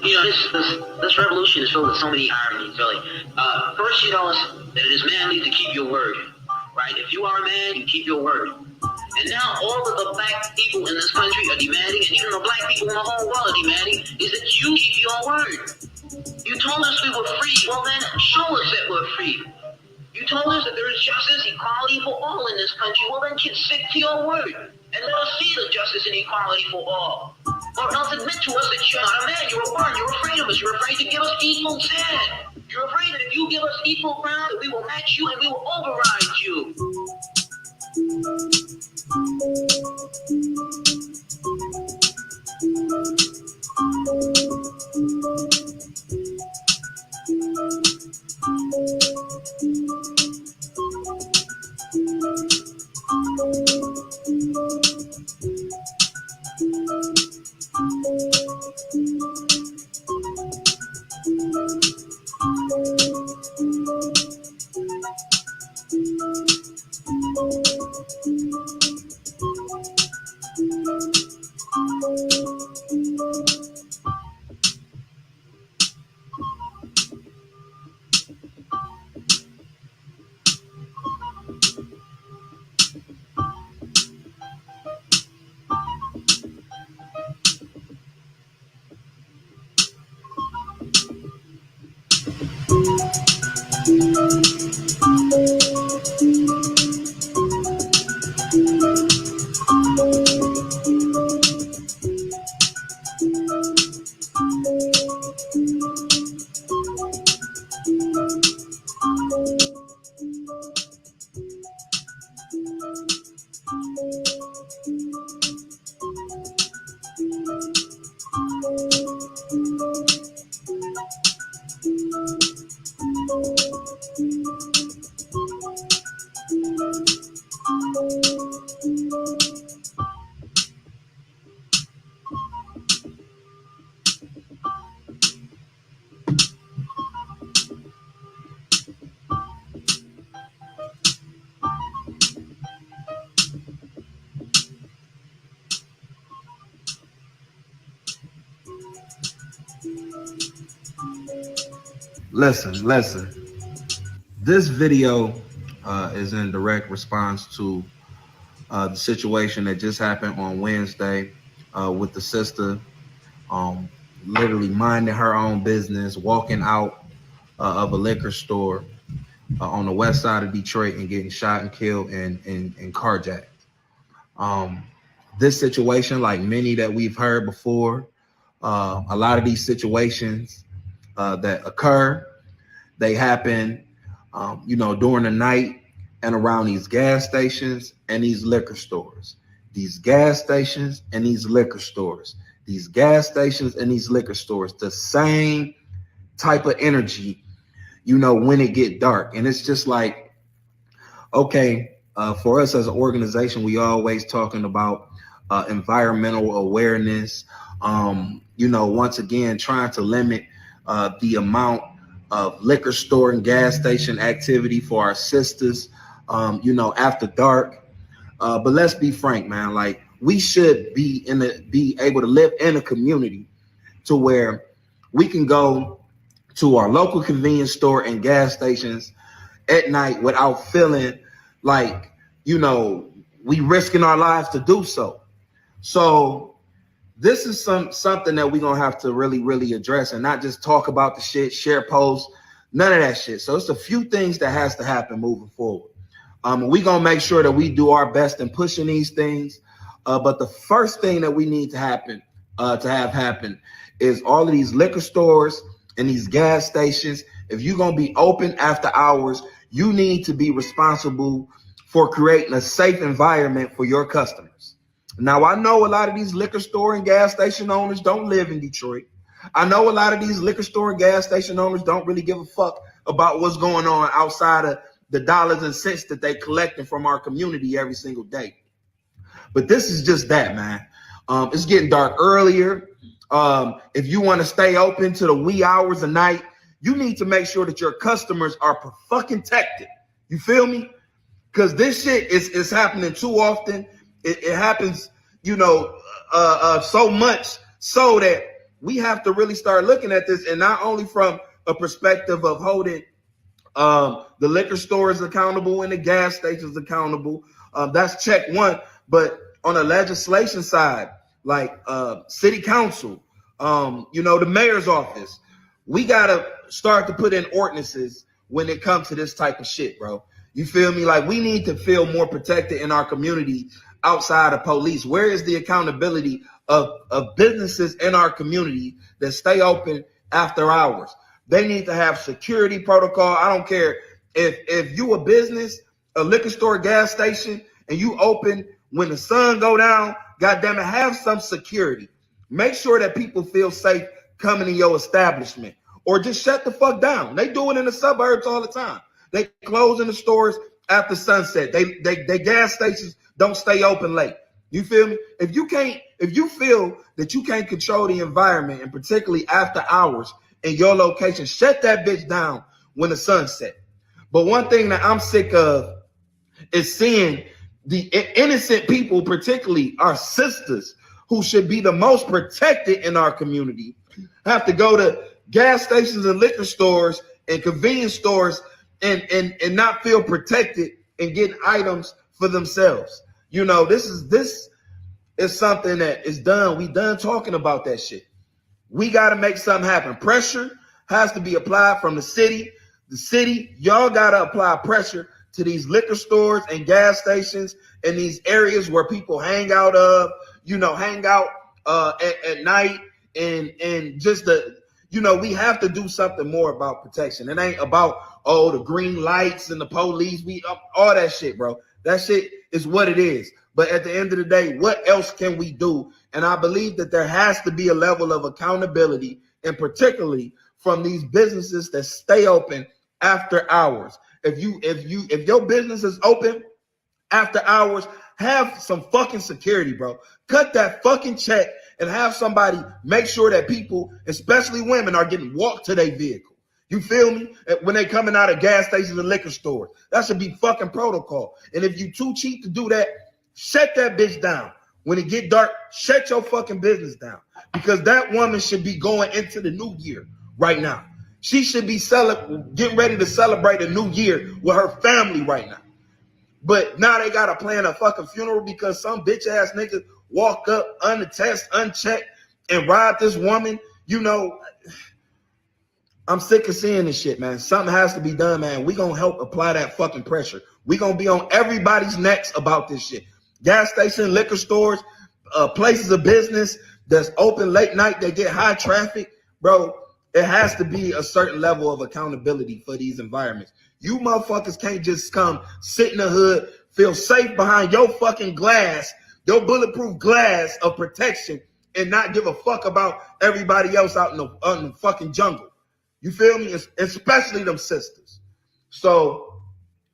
This revolution is filled with so many ironies, really. First, you tell us that it is manly to keep your word, right? If you are a man, you keep your word. And now all of the black people in this country are demanding, and even the black people in the whole world are demanding, is that you keep your word. You told us we were free. Well, then show us that we're free. You told us that there is justice, equality for all in this country. Well, then stick to your word and let us see the justice and equality for all. Or else admit to us that you're not a man, you're a bird, you're afraid of us, you're afraid to give us equal stand. You're afraid that if you give us equal ground, that we will match you and we will override you. Listen. This video is in direct response to the situation that just happened on Wednesday with the sister um, literally minding her own business, walking out of a liquor store on the west side of Detroit and getting shot and killed and carjacked. Um, this situation, like many that we've heard before, a lot of these situations that occur, they happen, during the night and around these gas stations and these liquor stores. These gas stations and these liquor stores. These gas stations and these liquor stores. The same type of energy, when it get dark. And it's just like, okay, for us as an organization, we always talking about environmental awareness. Once again, trying to limit the amount of liquor store and gas station activity for our sisters, after dark. But let's be frank, man. Like we should be able to live in a community to where we can go to our local convenience store and gas stations at night without feeling like, we risking our lives to do so. So this is something that we're gonna have to really, really address and not just talk about the shit, share posts, none of that shit. So it's a few things that has to happen moving forward. We're gonna make sure that we do our best in pushing these things. But the first thing that we need to have happen is all of these liquor stores and these gas stations. If you're gonna be open after hours, you need to be responsible for creating a safe environment for your customers. Now, I know a lot of these liquor store and gas station owners don't live in Detroit. I know a lot of these liquor store and gas station owners don't really give a fuck about what's going on outside of the dollars and cents that they collecting from our community every single day. But this is just that, man. It's getting dark earlier. If you want to stay open to the wee hours of night, you need to make sure that your customers are fucking protected. You feel me? Because this shit is happening too often. It happens, so much so that we have to really start looking at this, and not only from a perspective of holding the liquor stores accountable and the gas stations accountable. That's check one. But on the legislation side, like city council, the mayor's office, we gotta start to put in ordinances when it comes to this type of shit, bro. You feel me? Like, we need to feel more protected in our community outside of police. Where is the accountability of businesses in our community that stay open after hours? They need to have security protocol. I don't care if you a business, a liquor store, gas station, and you open when the sun go down. Goddamn it, have some security. Make sure that people feel safe coming to your establishment, or just shut the fuck down. They do it in the suburbs all the time. They close in the stores after sunset. They gas stations don't stay open late. You feel me? If you feel that you can't control the environment, and particularly after hours in your location, shut that bitch down when the sun set. But one thing that I'm sick of is seeing the innocent people, particularly our sisters, who should be the most protected in our community, have to go to gas stations and liquor stores and convenience stores and not feel protected and get items for themselves. This is something that is done. We done talking about that shit. We got to make something happen. Pressure has to be applied from the city. The city, y'all got to apply pressure to these liquor stores and gas stations and these areas where people hang out at night, and just we have to do something more about protection. It ain't about, the green lights and the police. All that shit, bro. That shit is what it is. But at the end of the day, what else can we do? And I believe that there has to be a level of accountability, and particularly from these businesses that stay open after hours. If your business is open after hours, have some fucking security, bro. Cut that fucking check and have somebody make sure that people, especially women, are getting walked to their vehicle. You feel me? When they coming out of gas stations and liquor stores, that should be fucking protocol. And if you too cheap to do that, shut that bitch down. When it get dark, shut your fucking business down, because that woman should be going into the new year right now. She should be getting ready to celebrate a new year with her family right now. But now they got to plan a fucking funeral because some bitch ass nigga walk up unattested, unchecked, and rob this woman. I'm sick of seeing this shit, man. Something has to be done, man. We gonna help apply that fucking pressure. We gonna be on everybody's necks about this shit. Gas station, liquor stores, places of business that's open late night, they get high traffic, bro. It has to be a certain level of accountability for these environments. You motherfuckers can't just come sit in the hood, feel safe behind your fucking glass, your bulletproof glass of protection, and not give a fuck about everybody else out in the fucking jungle. You feel me? Especially them sisters. So,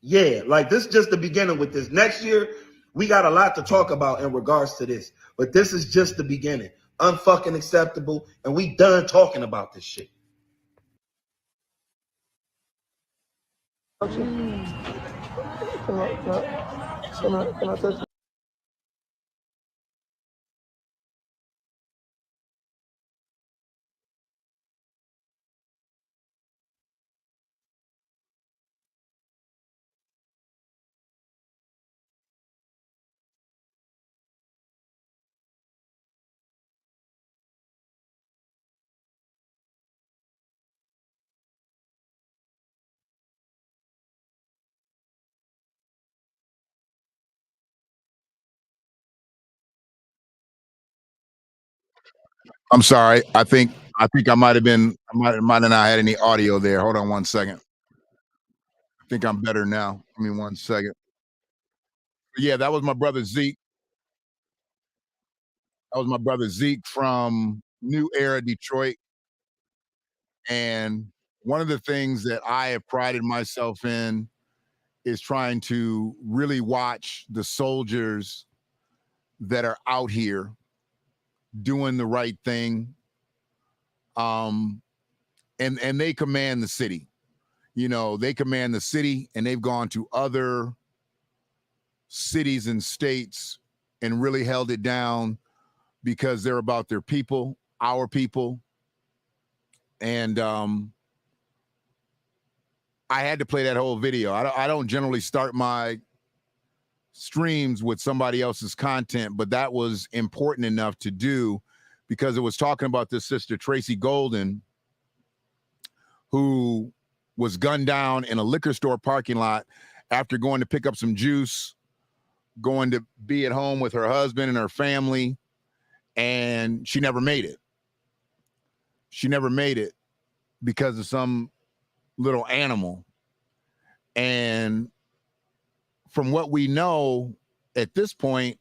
yeah, like, this is just the beginning with this. Next year, we got a lot to talk about in regards to this. But this is just the beginning. Unfucking acceptable. And we done talking about this shit. Can I touch? I'm sorry. I think I might have not had any audio there. Hold on one second. I think I'm better now. Give me 1 second. Yeah, that was my brother Zeke. That was my brother Zeke from New Era, Detroit. And one of the things that I have prided myself in is trying to really watch the soldiers that are out here doing the right thing. And they command the city. They command the city, and they've gone to other cities and states and really held it down because they're about their people. our people. And I had to play that whole video. I don't generally start my streams with somebody else's content, but that was important enough to do because it was talking about this sister, Tracy Golden, who was gunned down in a liquor store parking lot after going to pick up some juice, going to be at home with her husband and her family, and she never made it. She never made it because of some little animal. And from what we know at this point,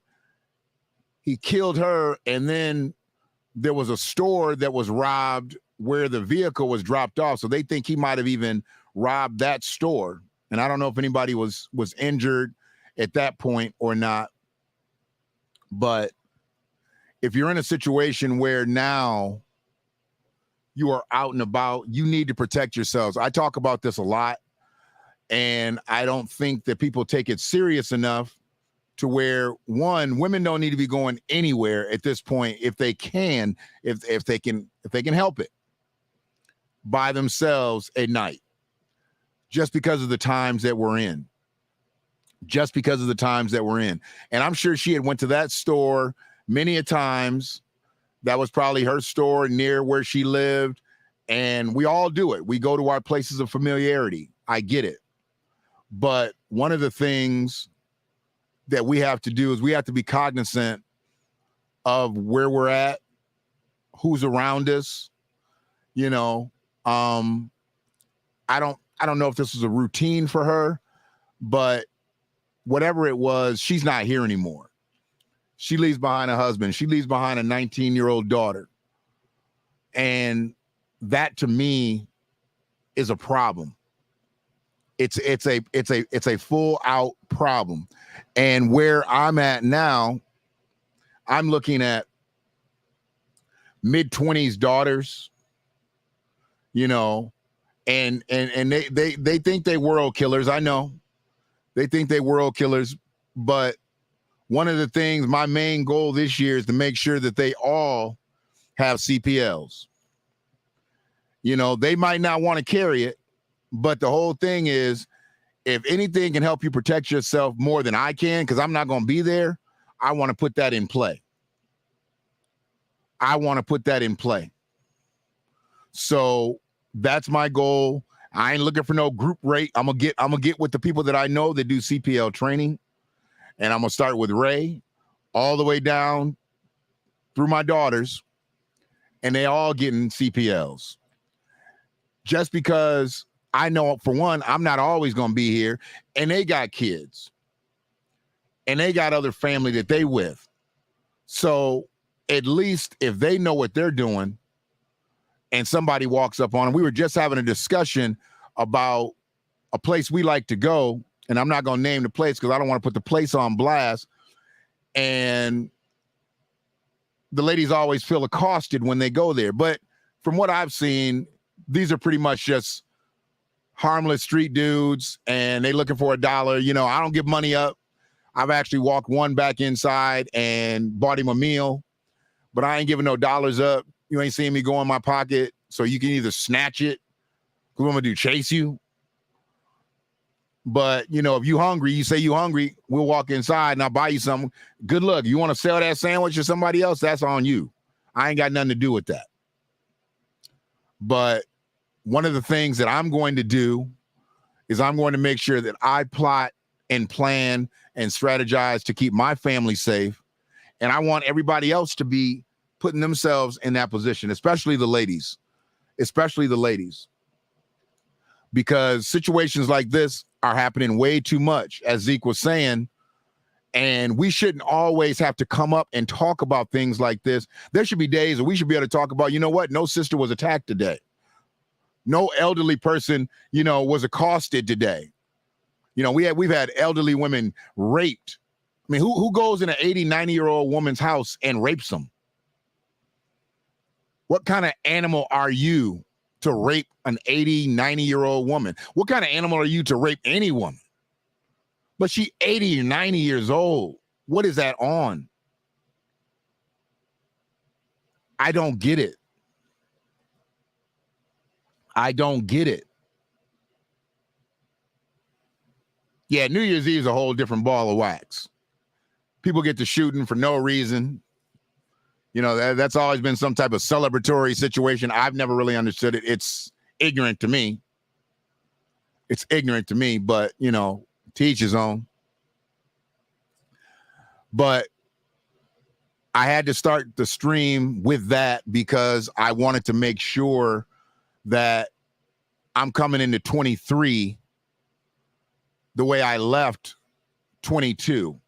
he killed her, and then there was a store that was robbed where the vehicle was dropped off. So they think he might have even robbed that store. And I don't know if anybody was injured at that point or not. But if you're in a situation where now you are out and about, you need to protect yourselves. I talk about this a lot, and I don't think that people take it serious enough to where, one, women don't need to be going anywhere at this point if they can, if they can help it, by themselves at night, just because of the times that we're in. Just because of the times that we're in. And I'm sure she had went to that store many a times. That was probably her store near where she lived. And we all do it. We go to our places of familiarity. I get it. But one of the things that we have to do is we have to be cognizant of where we're at, who's around us. You know, I don't know if this was a routine for her, but whatever it was, she's not here anymore. She leaves behind a husband. She leaves behind a 19-year-old daughter. And that to me is a problem. It's a full out problem. And where I'm at now, I'm looking at mid-20s daughters, you know, and they think they world killers. I know they think they world killers, but one of the things, my main goal this year is to make sure that they all have CPLs. You know, they might not want to carry it, but the whole thing is, if anything can help you protect yourself more than I can, because I'm not going to be there, I want to put that in play. I want to put that in play. So that's my goal. I ain't looking for no group rate. I'm gonna get with the people that I know that do CPL training, and I'm gonna start with Ray, all the way down through my daughters, and they all getting CPLs. Just because I know, for one, I'm not always gonna be here, and they got kids, and they got other family that they with. So at least if they know what they're doing, and somebody walks up on them. We were just having a discussion about a place we like to go, and I'm not going to name the place because I don't want to put the place on blast. And the ladies always feel accosted when they go there. But from what I've seen, these are pretty much just harmless street dudes, and they looking for $1. You know, I don't give money up. I've actually walked one back inside and bought him a meal, but I ain't giving no dollars up. You ain't seeing me go in my pocket, so you can either snatch it, because what I'm going to do, chase you? But, you know, if you hungry, you say you hungry, we'll walk inside and I'll buy you something. Good luck. You want to sell that sandwich to somebody else, that's on you. I ain't got nothing to do with that. But one of the things that I'm going to do is I'm going to make sure that I plot and plan and strategize to keep my family safe. And I want everybody else to be putting themselves in that position, especially the ladies, because situations like this are happening way too much, as Zeke was saying, and we shouldn't always have to come up and talk about things like this. There should be days that we should be able to talk about, you know what, no sister was attacked today. No elderly person, you know, was accosted today. You know, we've had elderly women raped. I mean, who goes in an 80, 90-year-old woman's house and rapes them? What kind of animal are you to rape an 80, 90-year-old woman? What kind of animal are you to rape any woman? But she 80 or 90 years old. What is that on? I don't get it. I don't get it. Yeah, New Year's Eve is a whole different ball of wax. People get to shooting for no reason. You know, that's always been some type of celebratory situation. I've never really understood it. It's ignorant to me. It's ignorant to me, but, you know, to each his own. But I had to start the stream with that because I wanted to make sure that I'm coming into 23 the way I left 22.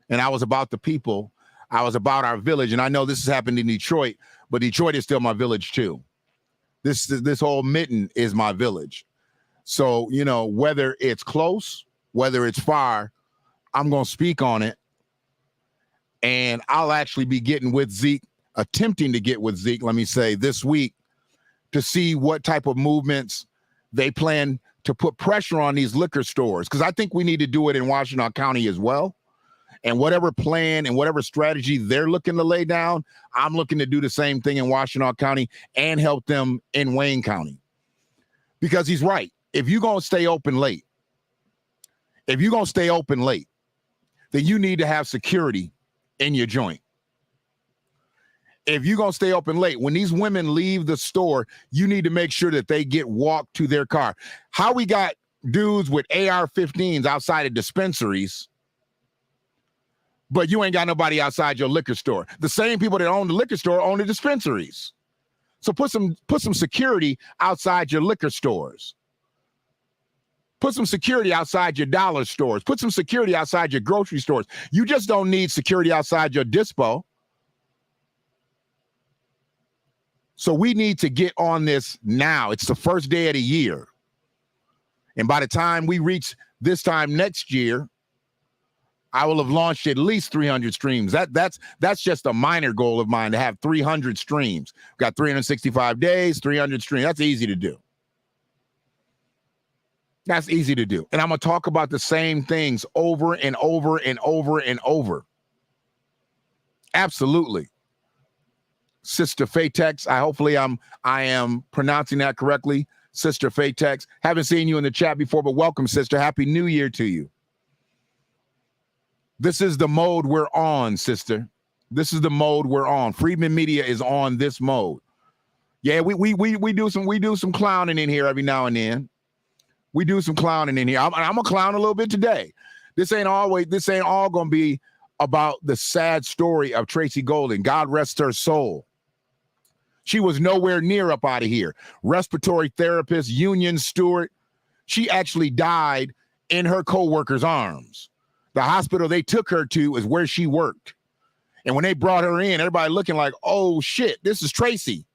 And I was about the people. I was about our village. And I know this has happened in Detroit, but Detroit is still my village too. This whole mitten is my village. So, you know, whether it's close, whether it's far, I'm going to speak on it. And I'll actually be getting with Zeke, attempting to get with Zeke, let me say, this week to see what type of movements they plan to put pressure on these liquor stores. Because I think we need to do it in Washington County as well. And whatever plan and whatever strategy they're looking to lay down, I'm looking to do the same thing in Washington County and help them in Wayne County. Because he's right. If you're going to stay open late, then you need to have security in your joint. If you're going to stay open late, when these women leave the store, you need to make sure that they get walked to their car. How we got dudes with AR-15s outside of dispensaries, but you ain't got nobody outside your liquor store. The same people that own the liquor store own the dispensaries. So put some security outside your liquor stores. Put some security outside your dollar stores. Put some security outside your grocery stores. You just don't need security outside your dispo. So we need to get on this now. It's the first day of the year. And by the time we reach this time next year, I will have launched at least 300 streams. That's just a minor goal of mine, to have 300 streams. Got 365 days, 300 streams. That's easy to do. That's easy to do. And I'm going to talk about the same things over and over and over and over. Absolutely. Sister Fatex, I am pronouncing that correctly. Sister Fatex. Haven't seen you in the chat before, but welcome, sister. Happy New Year to you. This is the mode we're on, sister. This is the mode we're on. Friedman Media is on this mode. Yeah, we do some clowning in here every now and then. We do some clowning in here. I'm gonna clown a little bit today. This ain't all gonna be about the sad story of Tracy Golden. God rest her soul. She was nowhere near up out of here. Respiratory therapist, union steward. She actually died in her co-worker's arms. The hospital they took her to is where she worked. And when they brought her in, everybody looking like, oh shit, this is Tracy.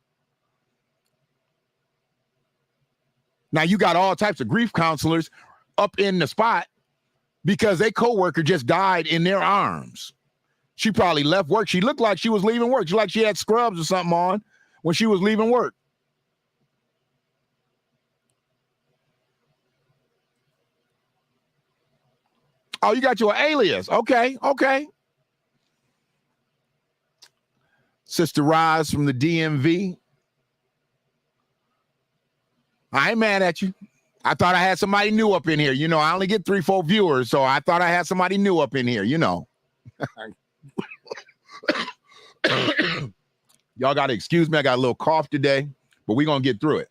Now you got all types of grief counselors up in the spot because their co-worker just died in their arms. She probably left work. She looked like she was leaving work. She like she had scrubs or something on when she was leaving work. Oh, you got your alias. Okay. Sister Roz from the DMV. I ain't mad at you. I thought I had somebody new up in here. You know, I only get 3-4 viewers, so I thought I had somebody new up in here, you know. Y'all got to excuse me. I got a little cough today, but we're going to get through it.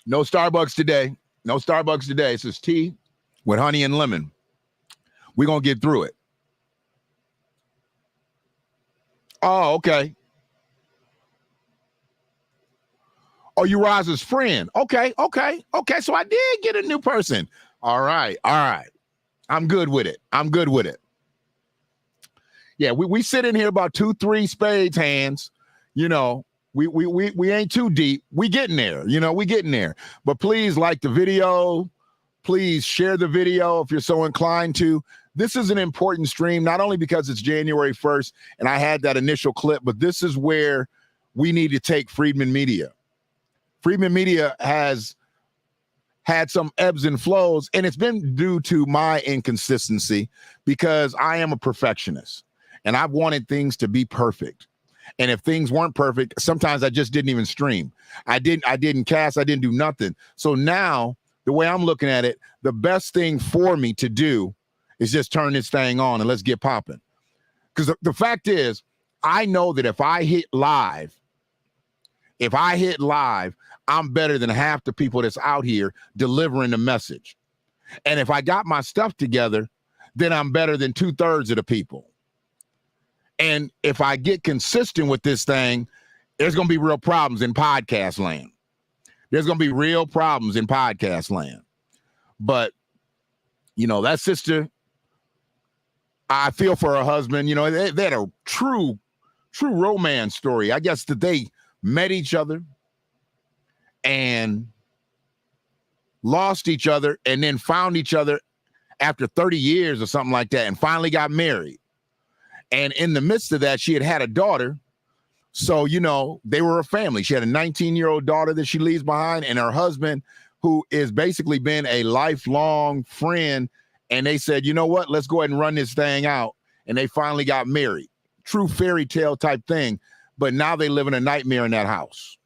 No Starbucks today. This is tea with honey and lemon. We're going to get through it. Oh, okay. Oh, you Roz's friend. Okay. So I did get a new person. All right. I'm good with it. Yeah, we sit in here about 2-3 spades hands. You know, we ain't too deep. We getting there. But please like the video. Please share the video if you're so inclined to. This is an important stream, not only because it's January 1st and I had that initial clip, but this is where we need to take Friedman Media. Friedman Media has had some ebbs and flows, and it's been due to my inconsistency because I am a perfectionist and I've wanted things to be perfect. And if things weren't perfect, sometimes I just didn't even stream. I didn't cast, I didn't do nothing. So now the way I'm looking at it, the best thing for me to do is just turn this thing on and let's get popping. Because the fact is, I know that if I hit live, I'm better than half the people that's out here delivering the message. And if I got my stuff together, then I'm better than 2/3 of the people. And if I get consistent with this thing, there's going to be real problems in podcast land. There's going to be real problems in podcast land. But, you know, that sister, I feel for her husband. You know, they had a true romance story. I guess that they met each other and lost each other and then found each other after 30 years or something like that and finally got married. And in the midst of that, she had a daughter. So, you know, they were a family. She had a 19-year-old daughter that she leaves behind and her husband, who is basically been a lifelong friend. And they said, you know what, let's go ahead and run this thing out. And they finally got married. True fairy tale type thing. But now they live in a nightmare in that house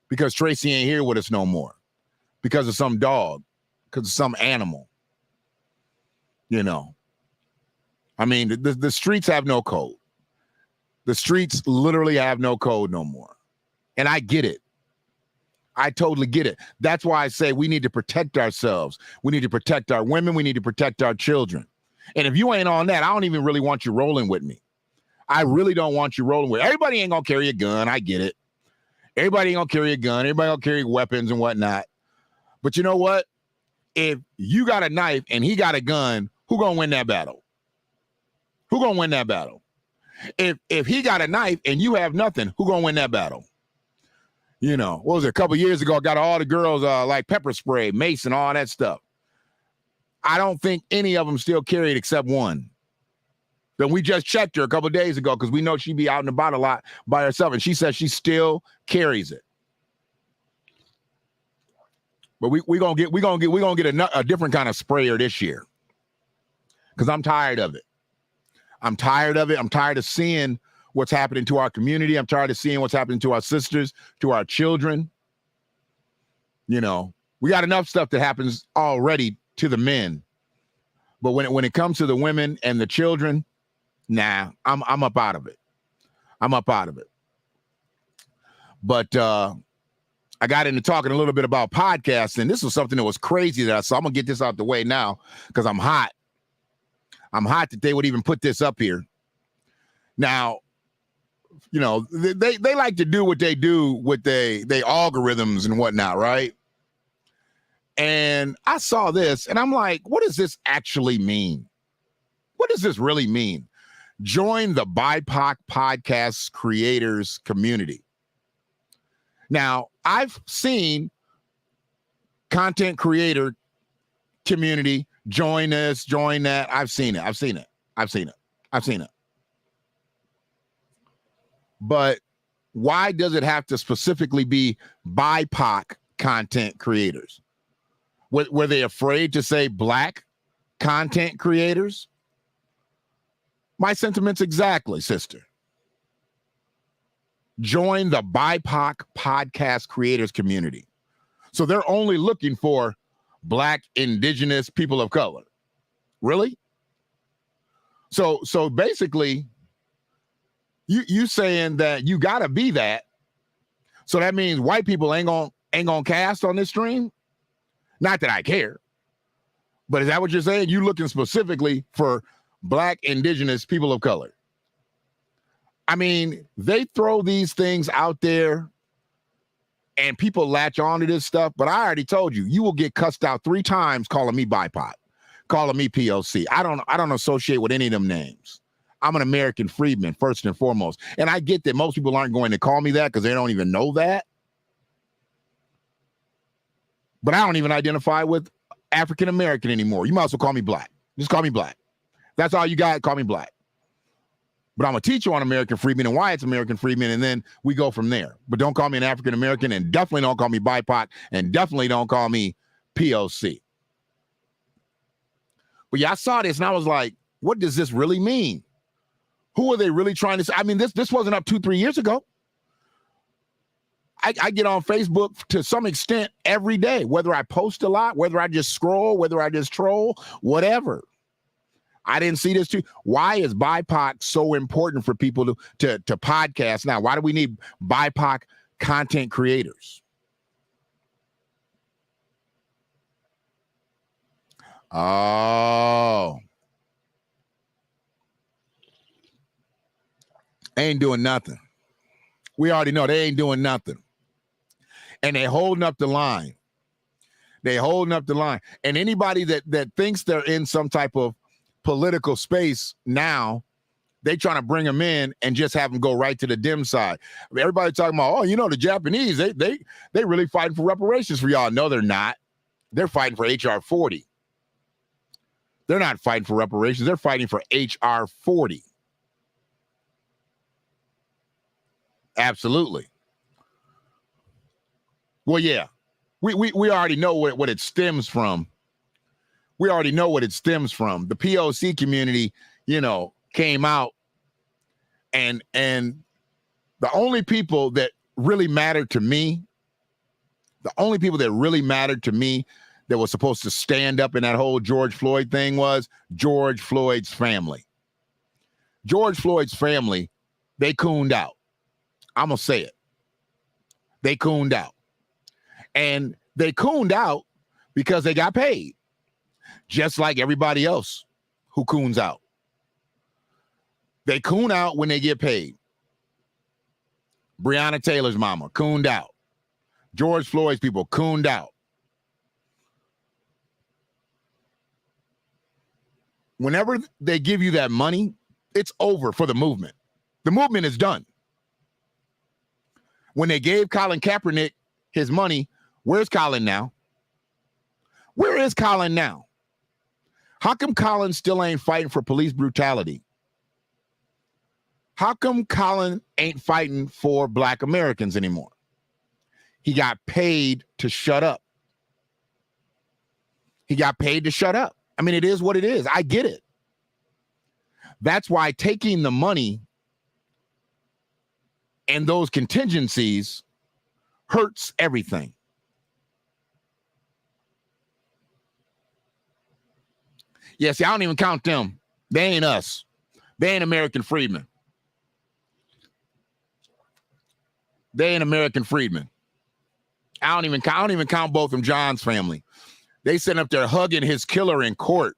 because Tracy ain't here with us no more because of some dog, because of some animal. You know, I mean, the streets have no code. The streets literally have no code no more. And I get it. I totally get it. That's why I say we need to protect ourselves. We need to protect our women. We need to protect our children. And if you ain't on that, I don't even really want you rolling with me. I really don't want you rolling with. Everybody ain't gonna carry a gun. I get it. Everybody ain't gonna carry a gun. Everybody gonna carry weapons and whatnot. But you know what? If you got a knife and he got a gun, who gonna win that battle? Who gonna win that battle? If he got a knife and you have nothing, who gonna win that battle? You know, what was it? A couple years ago, got all the girls like pepper spray, mace, and all that stuff. I don't think any of them still carry it except one. Then we just checked her a couple days ago because we know she'd be out and about a lot by herself, and she says she still carries it. But we gonna get a different kind of sprayer this year because I'm tired of it. I'm tired of it. I'm tired of seeing what's happening to our community. I'm tired of seeing what's happening to our sisters, to our children. You know, we got enough stuff that happens already to the men, but when it comes to the women and the children, nah, I'm up out of it. I'm up out of it. But I got into talking a little bit about podcasting. This was something that was crazy that I saw. I'm gonna get this out the way now because I'm hot. I'm hot that they would even put this up here. Now, you know, they like to do what they do with they algorithms and whatnot, right? And I saw this and I'm like, what does this actually mean? What does this really mean? Join the BIPOC podcast creators community. Now, I've seen content creator community join this, join that. I've seen it. But why does it have to specifically be BIPOC content creators? Were they afraid to say Black content creators? My sentiments exactly, sister. Join the BIPOC podcast creators community. So they're only looking for Black, Indigenous, people of color. Really? So basically, you saying that you gotta be that. So that means white people ain't gonna cast on this stream? Not that I care. But is that what you're saying? You looking specifically for Black, Indigenous, people of color? I mean, they throw these things out there and people latch on to this stuff, but I already told you, you will get cussed out 3 times calling me BIPOC, calling me POC. I don't associate with any of them names. I'm an American freedman, first and foremost. And I get that most people aren't going to call me that because they don't even know that. But I don't even identify with African American anymore. You might as well call me Black. Just call me Black. That's all you got, call me Black. But I'm going to teach you on American freedmen and why it's American freedmen, and then we go from there. But don't call me an African American, and definitely don't call me BIPOC, and definitely don't call me POC. But yeah, I saw this, and I was like, what does this really mean? Who are they really trying to say? I mean, this wasn't up 2-3 years ago. I get on Facebook to some extent every day, whether I post a lot, whether I just scroll, whether I just troll, whatever. I didn't see this too. Why is BIPOC so important for people to podcast now? Why do we need BIPOC content creators? Oh. Ain't doing nothing. We already know they ain't doing nothing. And they holding up the line. They holding up the line. And anybody that thinks they're in some type of political space now, they trying to bring them in and just have them go right to the dim side. Everybody talking about, oh, you know, the Japanese, they really fighting for reparations for y'all. No, they're not. They're fighting for HR 40. They're not fighting for reparations. They're fighting for HR 40. Absolutely. Well, yeah, we already know what it stems from. We already know what it stems from. The POC community, you know, came out and the only people that really mattered to me, that was supposed to stand up in that whole George Floyd thing was George Floyd's family. George Floyd's family, they cooned out. I'm going to say it. They cooned out. And they cooned out because they got paid, just like everybody else who coons out. They coon out when they get paid. Breonna Taylor's mama cooned out. George Floyd's people cooned out. Whenever they give you that money, it's over for the movement. The movement is done. When they gave Colin Kaepernick his money, where's Colin now? Where is Colin now? How come Colin still ain't fighting for police brutality? How come Colin ain't fighting for Black Americans anymore? He got paid to shut up. He got paid to shut up. I mean, it is what it is. I get it. That's why taking the money and those contingencies hurts everything. Yeah, see, I don't even count them. They ain't us. They ain't American freedmen. They ain't American freedmen. I don't even count both from John's family. They sitting up there hugging his killer in court.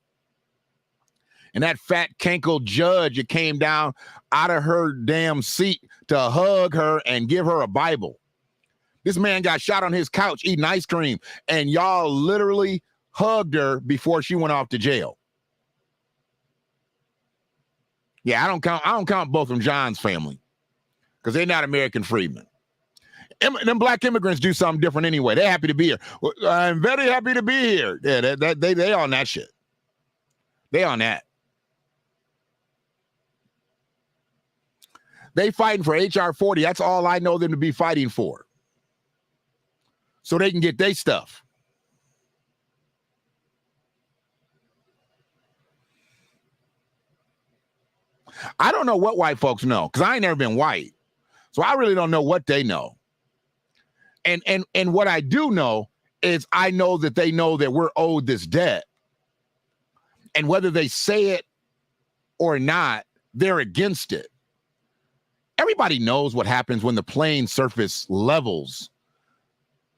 And that fat cankle judge that came down out of her damn seat to hug her and give her a Bible. This man got shot on his couch eating ice cream, and y'all literally hugged her before she went off to jail. Yeah, I don't count both from John's family because they're not American freedmen. Them Black immigrants do something different anyway. They're happy to be here. I'm very happy to be here. Yeah, they on that shit. They on that. They fighting for HR 40. That's all I know them to be fighting for. So they can get their stuff. I don't know what white folks know because I ain't never been white. So I really don't know what they know. And what I do know is I know that they know that we're owed this debt. And whether they say it or not, they're against it. Everybody knows what happens when the plane surface levels,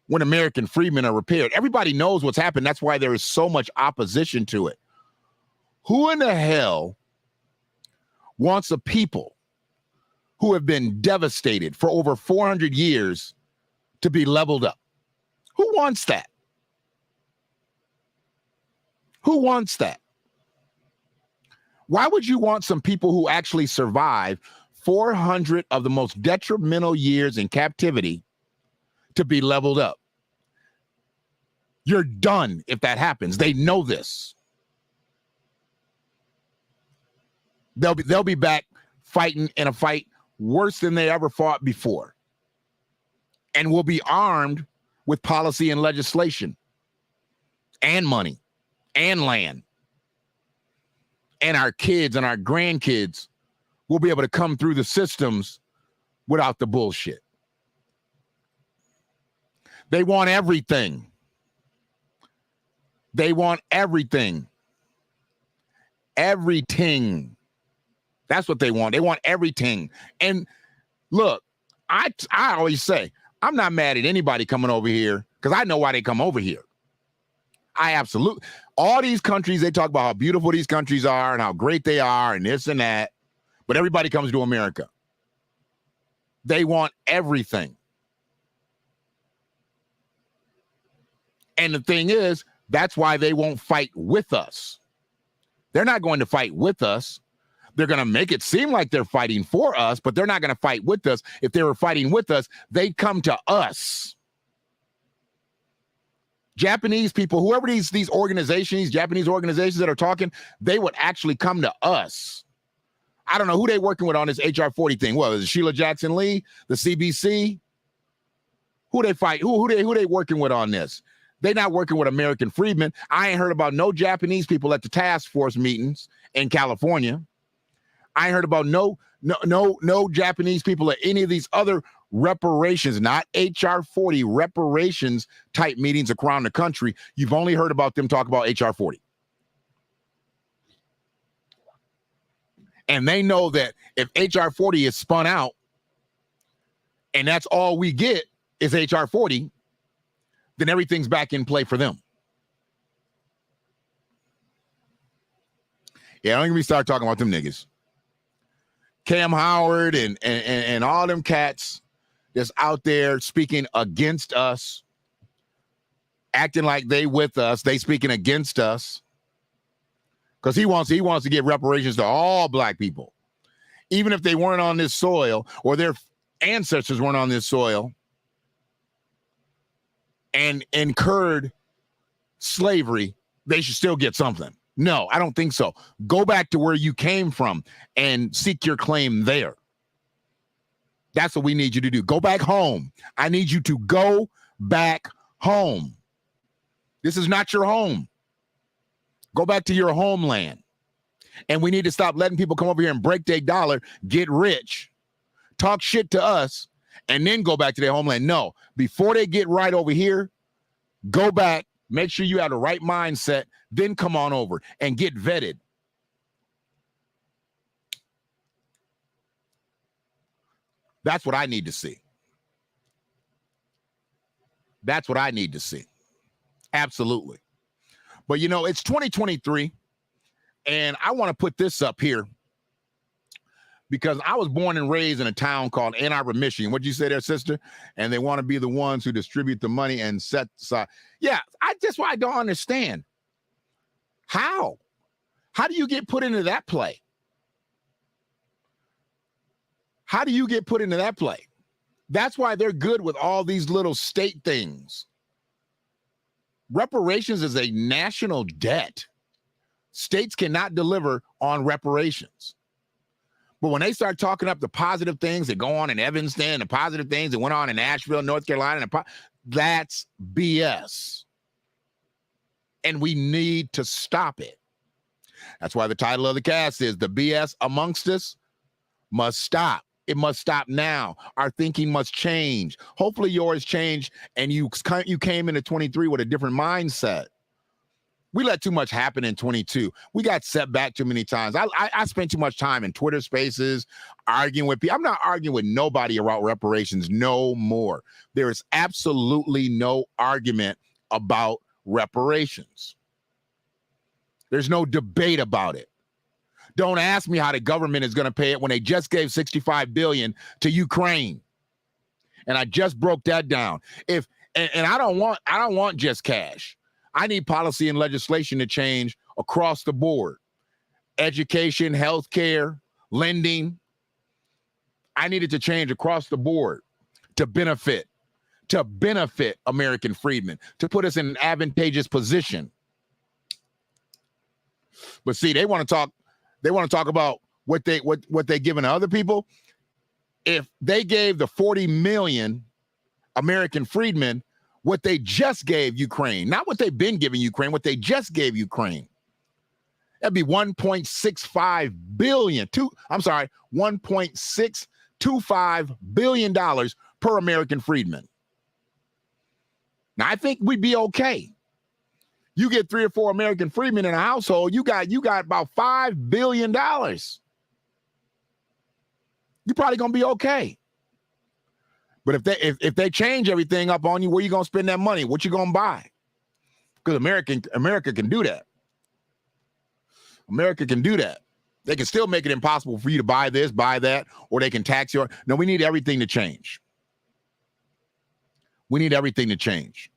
when American freedmen are repaired. Everybody knows what's happened. That's why there is so much opposition to it. Who in the hell wants a people who have been devastated for over 400 years to be leveled up? Who wants that? Who wants that? Why would you want some people who actually survive 400 of the most detrimental years in captivity to be leveled up? You're done if that happens. They know this. They'll be back fighting in a fight worse than they ever fought before. And will be armed with policy and legislation and money and land. And our kids and our grandkids will be able to come through the systems without the bullshit. They want everything. They want everything. Everything. That's what they want. They want everything. And look, I always say, I'm not mad at anybody coming over here because I know why they come over here. I absolutely, all these countries, they talk about how beautiful these countries are and how great they are and this and that, but everybody comes to America. They want everything. And the thing is, that's why they won't fight with us. They're not going to fight with us. They're going to make it seem like they're fighting for us, but they're not going to fight with us. If they were fighting with us, they'd come to us. Japanese people, whoever these organizations, these Japanese organizations that are talking, they would actually come to us. I don't know who they working with on this HR 40 thing. What is it, Sheila Jackson Lee, the CBC? Who they fight? Who they working with on this? They not working with American freedmen. I ain't heard about no Japanese people at the task force meetings in California. I ain't heard about no Japanese people at any of these other reparations, not HR 40 reparations type meetings around the country. You've only heard about them talk about HR 40. And they know that if HR 40 is spun out and that's all we get is HR 40, then everything's back in play for them. Yeah, don't get me start talking about them niggas. Cam Howard and all them cats that's out there speaking against us, acting like they with us, they speaking against us. Because he wants to give reparations to all black people. Even if they weren't on this soil or their ancestors weren't on this soil and incurred slavery, they should still get something. No, I don't think so. Go back to where you came from and seek your claim there. That's what we need you to do. Go back home. I need you to go back home. This is not your home. Go back to your homeland. And we need to stop letting people come over here and break their dollar, get rich, talk shit to us, and then go back to their homeland. No, before they get right over here, go back, make sure you have the right mindset, then come on over and get vetted. That's what I need to see. That's what I need to see. Absolutely. But, you know, it's 2023, and I want to put this up here because I was born and raised in a town called Ann Arbor, Michigan. What'd you say there, sister? And they want to be the ones who distribute the money and set aside. Yeah, that's why I don't understand. How? How do you get put into that play? How do you get put into that play? That's why they're good with all these little state things. Reparations is a national debt. States cannot deliver on reparations. But when they start talking up the positive things that go on in Evanston, the positive things that went on in Asheville, North Carolina, that's BS. And we need to stop it. That's why the title of the cast is The BS Amongst Us Must Stop. It must stop now. Our thinking must change. Hopefully yours changed and you came into 23 with a different mindset. We let too much happen in 22. We got set back too many times. I spent too much time in Twitter spaces arguing with people. I'm not arguing with nobody about reparations no more. There is absolutely no argument about reparations. There's no debate about it. Don't ask me how the government is going to pay it when they just gave $65 billion to Ukraine. And I just broke that down. And I don't want just cash. I need policy and legislation to change across the board. Education, healthcare, lending. I need it to change across the board to benefit American freedmen, to put us in an advantageous position. But see, they want to talk about what they giving to other people. If they gave the 40 million American freedmen what they just gave Ukraine, not what they've been giving Ukraine, what they just gave Ukraine. That'd be $1.65 billion. $1.625 billion per American freedman. Now, I think we'd be okay. You get 3 or 4 American freedmen in a household, you got about $5 billion. You're probably gonna be okay. But if they change everything up on you, where you gonna spend that money? What you gonna buy? Because America can do that. America can do that. They can still make it impossible for you to buy this, buy that, or they can tax you. No, we need everything to change. We need everything to change.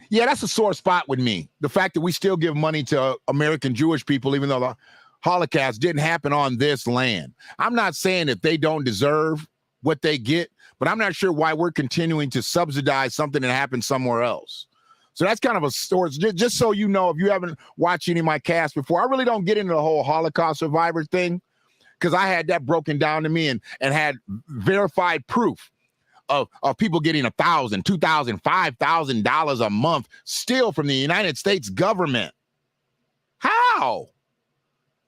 Yeah, that's a sore spot with me. The fact that we still give money to American Jewish people, even though the Holocaust didn't happen on this land. I'm not saying that they don't deserve what they get, but I'm not sure why we're continuing to subsidize something that happened somewhere else. So that's kind of a story. Just so you know, if you haven't watched any of my casts before, I really don't get into the whole Holocaust survivor thing because I had that broken down to me and had verified proof of people getting $1,000, $2,000, $5,000 a month still from the United States government. How?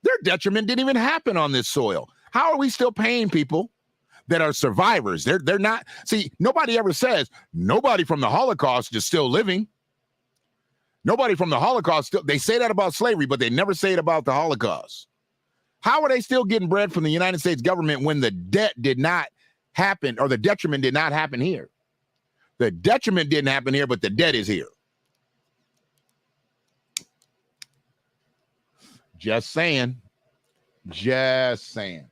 Their detriment didn't even happen on this soil. How are we still paying people that are survivors? They're not. See, nobody ever says nobody from the Holocaust is still living. Nobody from the Holocaust they say that about slavery, but they never say it about the Holocaust. How are they still getting bread from the United States government when the debt did not happen, or the detriment did not happen here? The detriment didn't happen here, but the debt is here. Just saying. Just saying.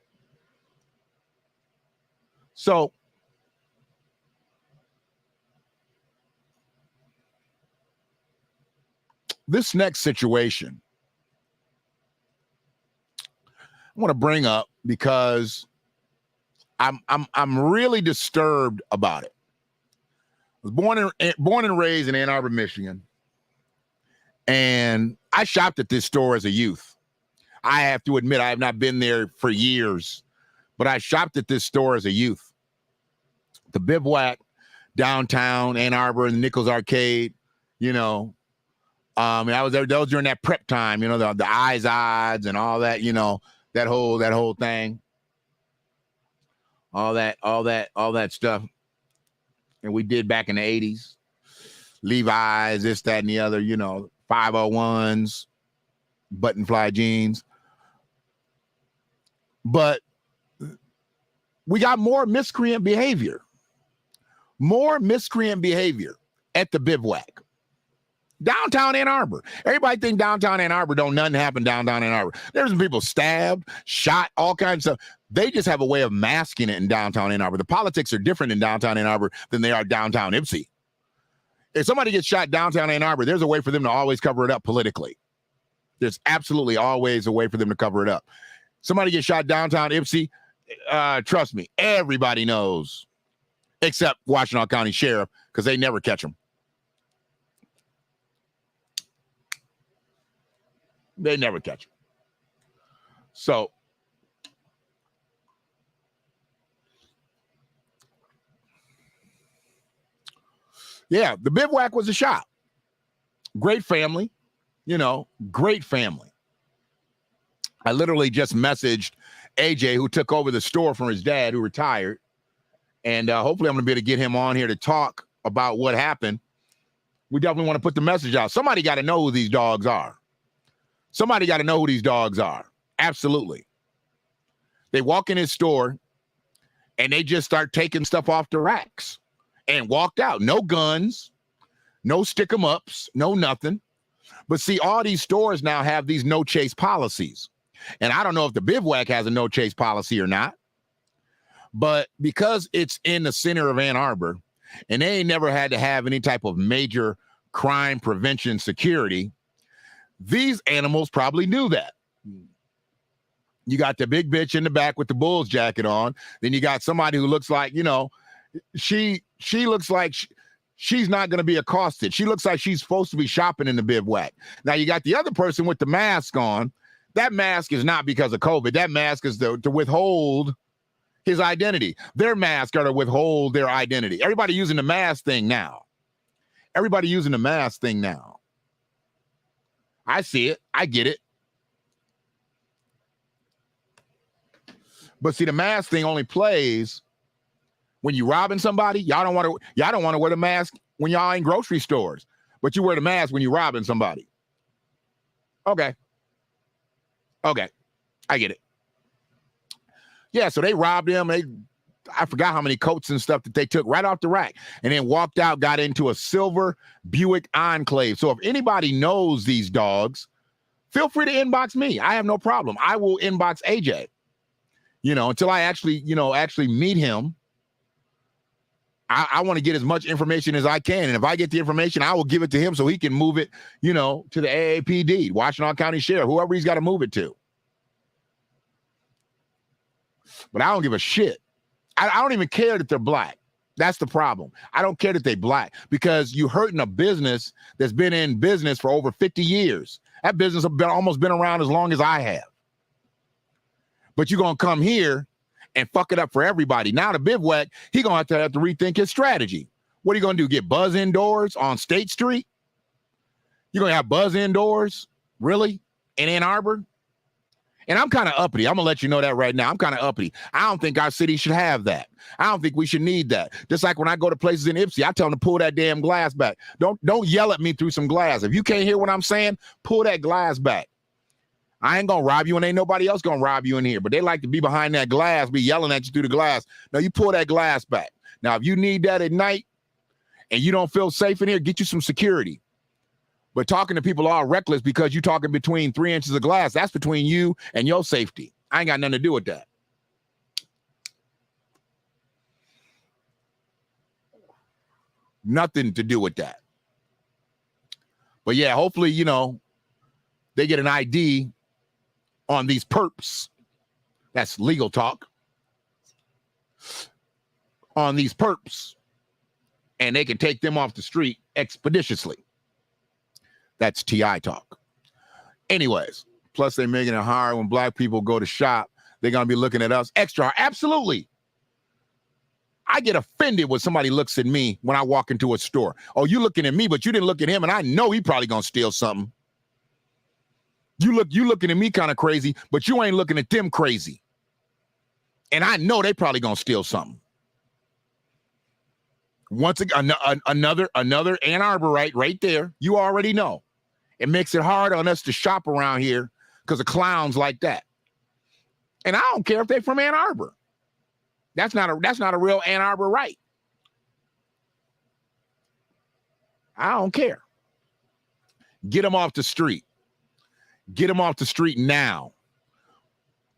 So this next situation I want to bring up because I'm really disturbed about it. I was born and raised in Ann Arbor, Michigan, and I shopped at this store as a youth. I have to admit I have not been there for years, but I shopped at this store as a youth. The Bivouac, downtown Ann Arbor, and the Nichols Arcade, you know. I was there. That was during that prep time, you know, the eyes odds and all that, you know, that whole thing. All that stuff. And we did back in the 80s. Levi's, this, that, and the other, you know, 501s, button fly jeans. But we got more miscreant behavior. More miscreant behavior at the Bivouac. Downtown Ann Arbor. Everybody think downtown Ann Arbor don't nothing happen downtown Ann Arbor. There's some people stabbed, shot, all kinds of stuff. They just have a way of masking it in downtown Ann Arbor. The politics are different in downtown Ann Arbor than they are downtown Ypsi. If somebody gets shot downtown Ann Arbor, there's a way for them to always cover it up politically. There's absolutely always a way for them to cover it up. Somebody gets shot downtown Ypsi, trust me, everybody knows, except Washtenaw County Sheriff, because they never catch them. They never catch him. So, yeah, the Bivouac was a shop. Great family, you know, great family. I literally just messaged AJ, who took over the store from his dad, who retired. And hopefully I'm going to be able to get him on here to talk about what happened. We definitely want to put the message out. Somebody got to know who these dogs are. Somebody got to know who these dogs are. Absolutely. They walk in his store and they just start taking stuff off the racks and walked out. No guns, no stick 'em ups, no nothing. But see, all these stores now have these no chase policies. And I don't know if the Bivouac has a no chase policy or not. But because it's in the center of Ann Arbor and they ain't never had to have any type of major crime prevention security, these animals probably knew that. You got the big bitch in the back with the Bulls jacket on. Then you got somebody who looks like, you know, she looks like she's not going to be accosted. She looks like she's supposed to be shopping in the Bivouac. Now you got the other person with the mask on. That mask is not because of COVID. That mask is to withhold his identity. Their mask are to withhold their identity. Everybody using the mask thing now. Everybody using the mask thing now. I see it. I get it. But see, the mask thing only plays when you robbing somebody. Y'all don't want to wear the mask when y'all in grocery stores, but you wear the mask when you robbing somebody. Okay. I get it. Yeah, so they robbed him. I forgot how many coats and stuff that they took right off the rack and then walked out, got into a silver Buick Enclave. So if anybody knows these dogs, feel free to inbox me. I have no problem. I will inbox AJ, until I actually meet him. I want to get as much information as I can. And if I get the information, I will give it to him so he can move it, to the AAPD, Washtenaw County Sheriff, whoever he's got to move it to. But I don't give a shit. I don't even care that they're black. That's the problem. I don't care that they're black because you're hurting a business that's been in business for over 50 years. That business has almost been around as long as I have. But you're going to come here and fuck it up for everybody. Now the bivouac, he going to have to rethink his strategy. What are you going to do, get Buzz indoors on State Street? You're going to have Buzz indoors? Really? In Ann Arbor? And I'm kind of uppity. I'm going to let you know that right now. I'm kind of uppity. I don't think our city should have that. I don't think we should need that. Just like when I go to places in Ipsy, I tell them to pull that damn glass back. Don't yell at me through some glass. If you can't hear what I'm saying, pull that glass back. I ain't going to rob you and ain't nobody else going to rob you in here. But they like to be behind that glass, be yelling at you through the glass. No, you pull that glass back. Now, if you need that at night and you don't feel safe in here, get you some security. But talking to people all reckless because you're talking between 3 inches of glass, that's between you and your safety. I ain't got nothing to do with that. Nothing to do with that. But yeah, hopefully, they get an ID on these perps. That's legal talk. On these perps. And they can take them off the street expeditiously. That's TI talk. Anyways, plus they're making it hard when black people go to shop. They're going to be looking at us extra hard. Absolutely. I get offended when somebody looks at me when I walk into a store. Oh, you looking at me, but you didn't look at him, and I know he probably going to steal something. You looking at me kind of crazy, but you ain't looking at them crazy. And I know they probably going to steal something. Once again, another Ann Arborite right there. You already know. It makes it hard on us to shop around here because of clowns like that. And I don't care if they're from Ann Arbor. That's not a real Ann Arborite. I don't care. Get them off the street. Get them off the street now.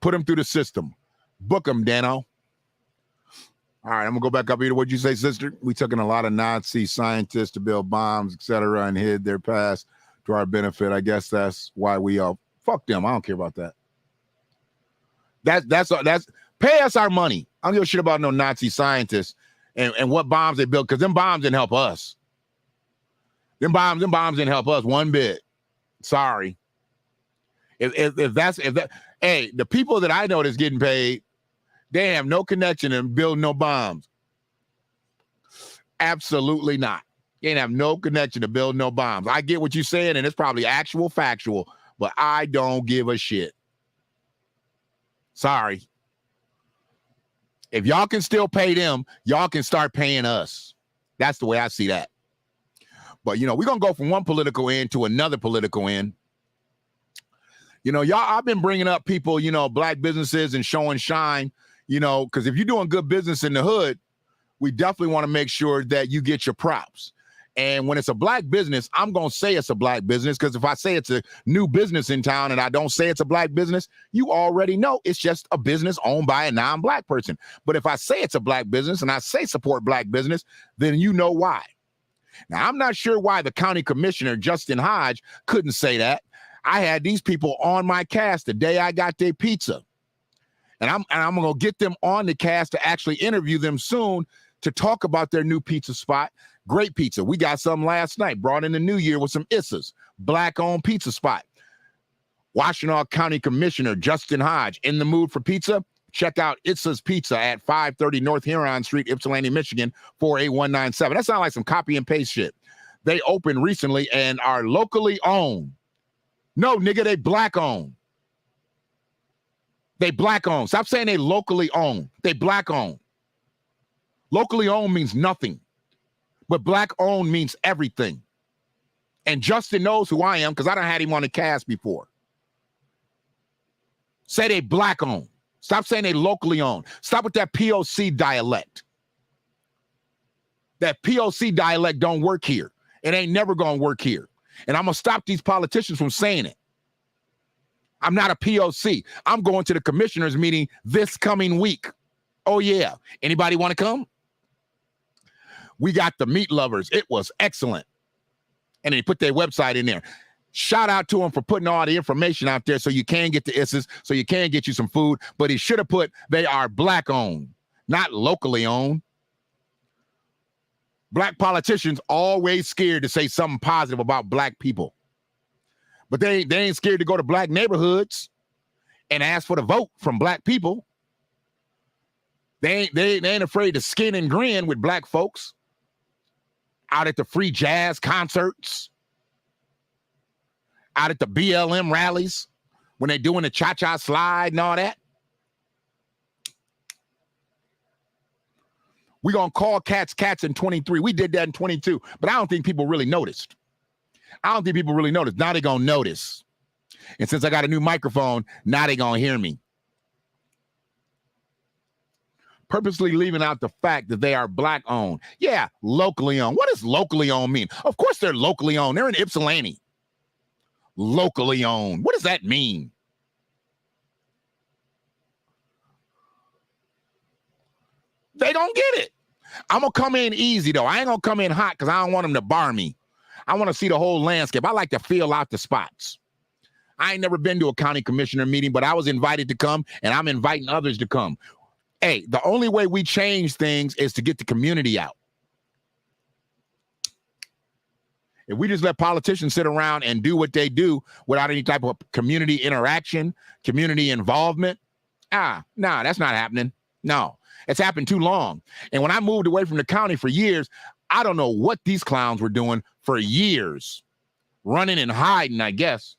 Put them through the system. Book them, Dano. All right, I'm going to go back up here to what you say, sister. We took in a lot of Nazi scientists to build bombs, et cetera, and hid their past to our benefit. I guess that's why we all fuck them. I don't care about that. That's pay us our money. I don't give a shit about no Nazi scientists and what bombs they built, because them bombs didn't help us. Them bombs didn't help us one bit. Sorry. If that, hey, the people that I know that's getting paid, they have no connection and build no bombs. Absolutely not. You ain't have no connection to build no bombs. I get what you're saying, and it's probably actual factual, but I don't give a shit. Sorry. If y'all can still pay them, y'all can start paying us. That's the way I see that. But, we're going to go from one political end to another political end. Y'all, I've been bringing up people, black businesses and show and shine, because if you're doing good business in the hood, we definitely want to make sure that you get your props. And when it's a black business, I'm going to say it's a black business, because if I say it's a new business in town and I don't say it's a black business, you already know it's just a business owned by a non-black person. But if I say it's a black business and I say support black business, then you know why. Now, I'm not sure why the county commissioner, Justin Hodge, couldn't say that. I had these people on my cast the day I got their pizza. And I'm going to get them on the cast to actually interview them soon to talk about their new pizza spot. Great pizza. We got some last night, brought in the new year with some Issas. Black-owned pizza spot. Washtenaw County Commissioner Justin Hodge, in the mood for pizza? check out Itza's Pizza at 530 North Huron Street, Ypsilanti, Michigan, 48197. That sounds like some copy and paste shit. They opened recently and are locally owned. No, nigga, they black owned. They black owned. Stop saying they locally owned. They black owned. Locally owned means nothing, but black owned means everything. And Justin knows who I am because I done had him on the cast before. Say they black owned. Stop saying they locally owned. Stop with that POC dialect. That POC dialect don't work here. It ain't never gonna work here. And I'm gonna stop these politicians from saying it. I'm not a POC. I'm going to the commissioners meeting this coming week. Oh yeah. Anybody want to come? We got the meat lovers. It was excellent. And they put their website in there. Shout out to him for putting all the information out there so you can get the isses, so you can get you some food. But he should have put they are black owned, not locally owned. Black politicians always scared to say something positive about black people. But they ain't scared to go to black neighborhoods and ask for the vote from black people. They ain't afraid to skin and grin with black folks out at the free jazz concerts, out at the BLM rallies when they doing the cha-cha slide and all that. We're going to call cats in 23. We did that in 22, but I don't think people really noticed. Now they're going to notice. And since I got a new microphone, now they're going to hear me. Purposely leaving out the fact that they are black owned. Yeah, locally owned. What does locally owned mean? Of course they're locally owned. They're in Ypsilanti. Locally owned. What does that mean? They don't get it. I'm going to come in easy, though. I ain't going to come in hot because I don't want them to bar me. I want to see the whole landscape. I like to feel out the spots. I ain't never been to a county commissioner meeting, but I was invited to come, and I'm inviting others to come. Hey, the only way we change things is to get the community out. If we just let politicians sit around and do what they do without any type of community interaction, community involvement, nah, that's not happening. No, it's happened too long. And when I moved away from the county for years, I don't know what these clowns were doing for years. Running and hiding, I guess.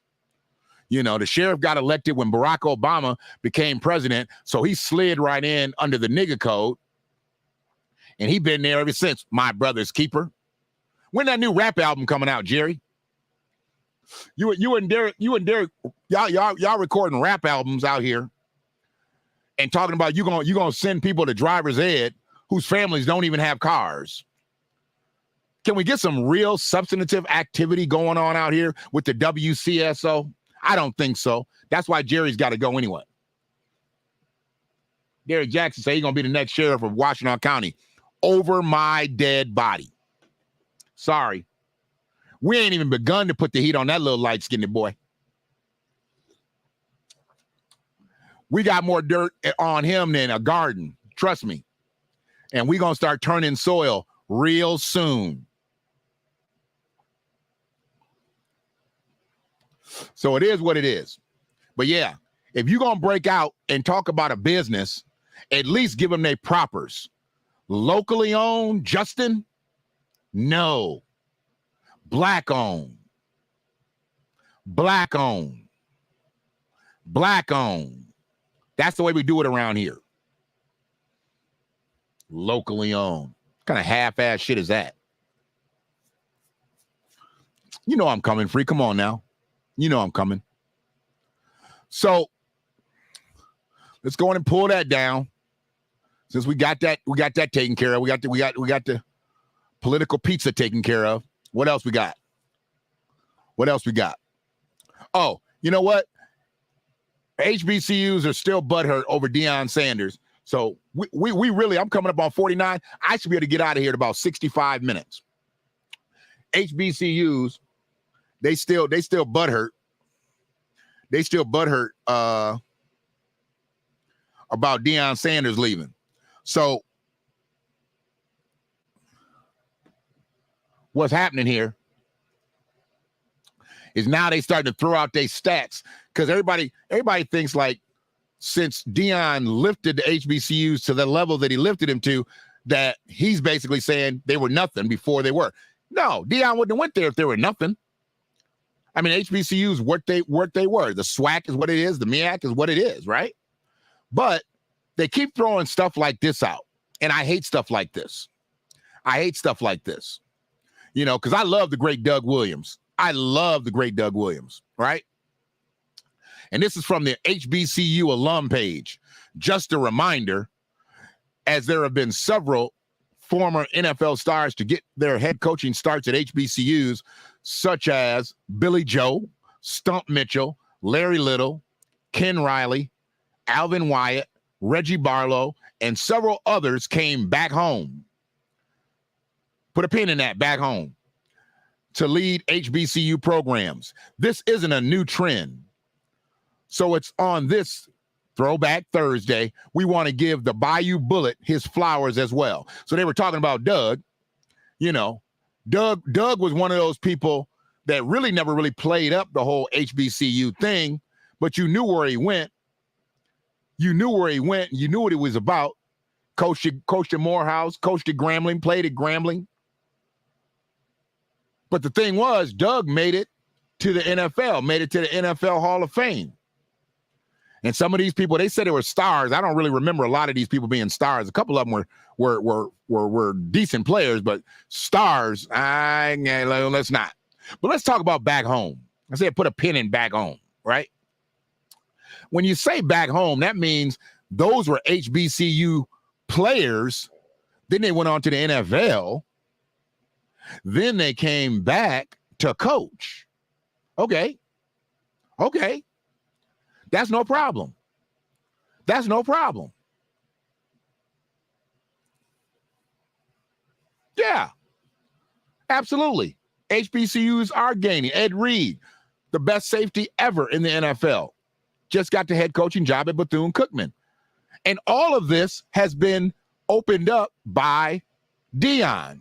You know, the sheriff got elected when Barack Obama became president, so he slid right in under the nigger code. And he been there ever since. My brother's keeper. When that new rap album coming out, Jerry? You and Derek, y'all recording rap albums out here and talking about you gonna send people to driver's ed whose families don't even have cars. Can we get some real substantive activity going on out here with the WCSO? I don't think so. That's why Jerry's got to go anyway. Derek Jackson said he's going to be the next sheriff of Washington County. Over my dead body. Sorry. We ain't even begun to put the heat on that little light-skinned boy. We got more dirt on him than a garden. Trust me. And we're going to start turning soil real soon. So it is what it is. But yeah, if you're going to break out and talk about a business, at least give them their propers. Locally owned, Justin? No. Black owned. Black owned. Black owned. That's the way we do it around here. Locally owned. What kind of half-ass shit is that? You know I'm coming, free. Come on now. You know I'm coming. So let's go in and pull that down. Since we got that taken care of. We got the political pizza taken care of. What else we got? Oh, you know what? HBCUs are still butthurt over Deion Sanders. So we really, I'm coming up on 49. I should be able to get out of here in about 65 minutes. HBCUs, they still butthurt. They still butthurt about Deion Sanders leaving. So what's happening here is now they starting to throw out their stats because everybody thinks like since Deion lifted the HBCUs to the level that he lifted them to, that he's basically saying they were nothing before they were. No, Deion wouldn't have went there if they were nothing. I mean, HBCUs, what they were. The SWAC is what it is. The MEAC is what it is, right? But they keep throwing stuff like this out. And I hate stuff like this. You know, because I love the great Doug Williams. Right? And this is from the HBCU alum page. Just a reminder, as there have been several former NFL stars to get their head coaching starts at HBCUs, such as Billy Joe, Stump Mitchell, Larry Little, Ken Riley, Alvin Wyatt, Reggie Barlow, and several others came back home. Put a pin in that, back home, to lead HBCU programs. This isn't a new trend. So it's on this Throwback Thursday, we want to give the Bayou Bullet his flowers as well. So they were talking about Doug. You know, Doug was one of those people that really never really played up the whole HBCU thing, but you knew where he went. You knew what it was about. Coached at Morehouse, coached at Grambling, played at Grambling. But the thing was, Doug made it to the NFL Hall of Fame. And some of these people, they said they were stars. I don't really remember a lot of these people being stars. A couple of them were decent players, but stars, let's not. But let's talk about back home. I said put a pin in back home, right? When you say back home, that means those were HBCU players. Then they went on to the NFL. Then they came back to coach. Okay. That's no problem. Yeah, absolutely. HBCUs are gaining. Ed Reed, the best safety ever in the NFL, just got the head coaching job at Bethune-Cookman. And all of this has been opened up by Deion.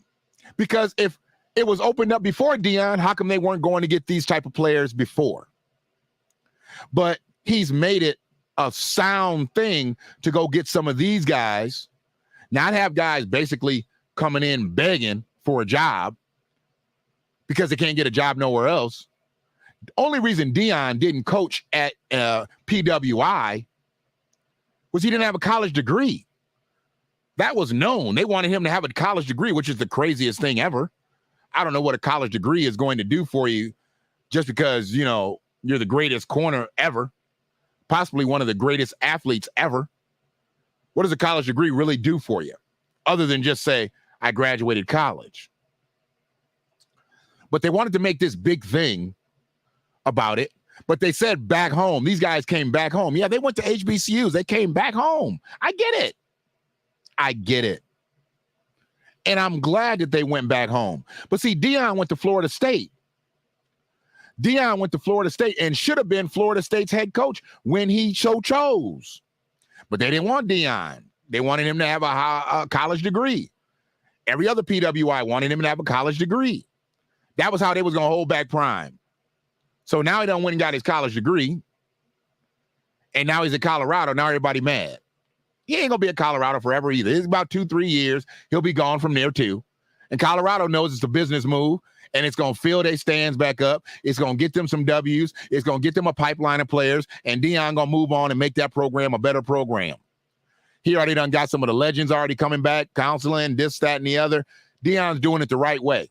Because if it was opened up before Deion, how come they weren't going to get these type of players before? But he's made it a sound thing to go get some of these guys, not have guys basically coming in begging for a job because they can't get a job nowhere else. The only reason Deion didn't coach at PWI was he didn't have a college degree. That was known. They wanted him to have a college degree, which is the craziest thing ever. I don't know what a college degree is going to do for you just because, you know, you're the greatest corner ever, possibly one of the greatest athletes ever. What does a college degree really do for you other than just say, I graduated college? But they wanted to make this big thing about it. But they said back home. These guys came back home. Yeah, they went to HBCUs. They came back home. I get it. And I'm glad that they went back home. But see, Deion went to Florida State. And should have been Florida State's head coach when he so chose. But they didn't want Deion. They wanted him to have a college degree. Every other PWI wanted him to have a college degree. That was how they was going to hold back Prime. So now he done went and got his college degree. And now he's at Colorado. Now everybody mad. He ain't going to be at Colorado forever either. It's about 2-3 years. He'll be gone from there too. And Colorado knows it's a business move. And it's going to fill their stands back up. It's going to get them some W's. It's going to get them a pipeline of players. And Deion going to move on and make that program a better program. He already done got some of the legends already coming back, counseling, this, that, and the other. Deion's doing it the right way.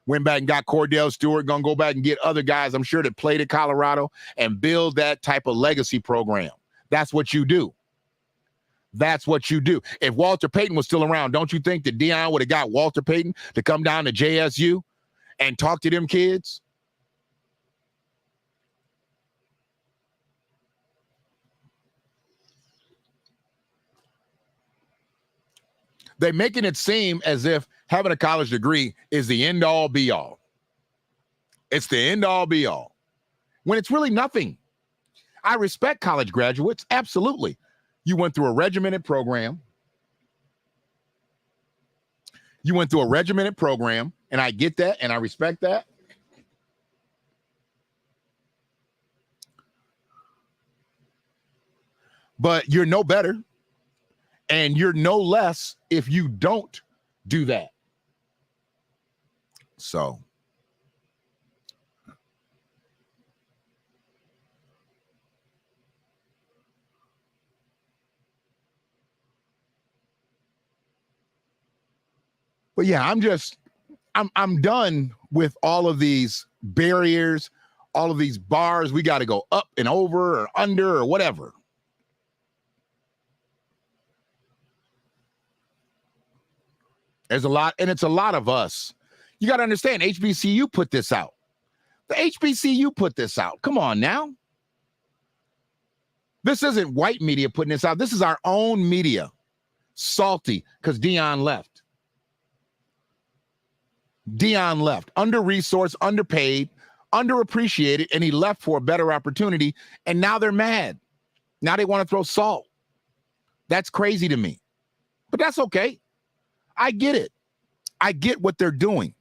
Went back and got Cordell Stewart, going to go back and get other guys, I'm sure, that played at Colorado and build that type of legacy program. That's what you do. If Walter Payton was still around, don't you think that Deion would have got Walter Payton to come down to JSU and talk to them kids? They're making it seem as if having a college degree is the end-all, be-all. It's the end-all, be-all. When it's really nothing. I respect college graduates, absolutely. You went through a regimented program. And I get that, and I respect that. But you're no better, and you're no less if you don't do that. So but yeah, I'm done with all of these barriers, all of these bars. We got to go up and over or under or whatever. There's a lot, and it's a lot of us. You got to understand, HBCU put this out. The HBCU put this out. Come on now. This isn't white media putting this out. This is our own media. Salty because Dion left. Dion left. Under-resourced, underpaid, underappreciated, and he left for a better opportunity, and now they're mad. Now they want to throw salt. That's crazy to me. But that's okay. I get it. I get what they're doing.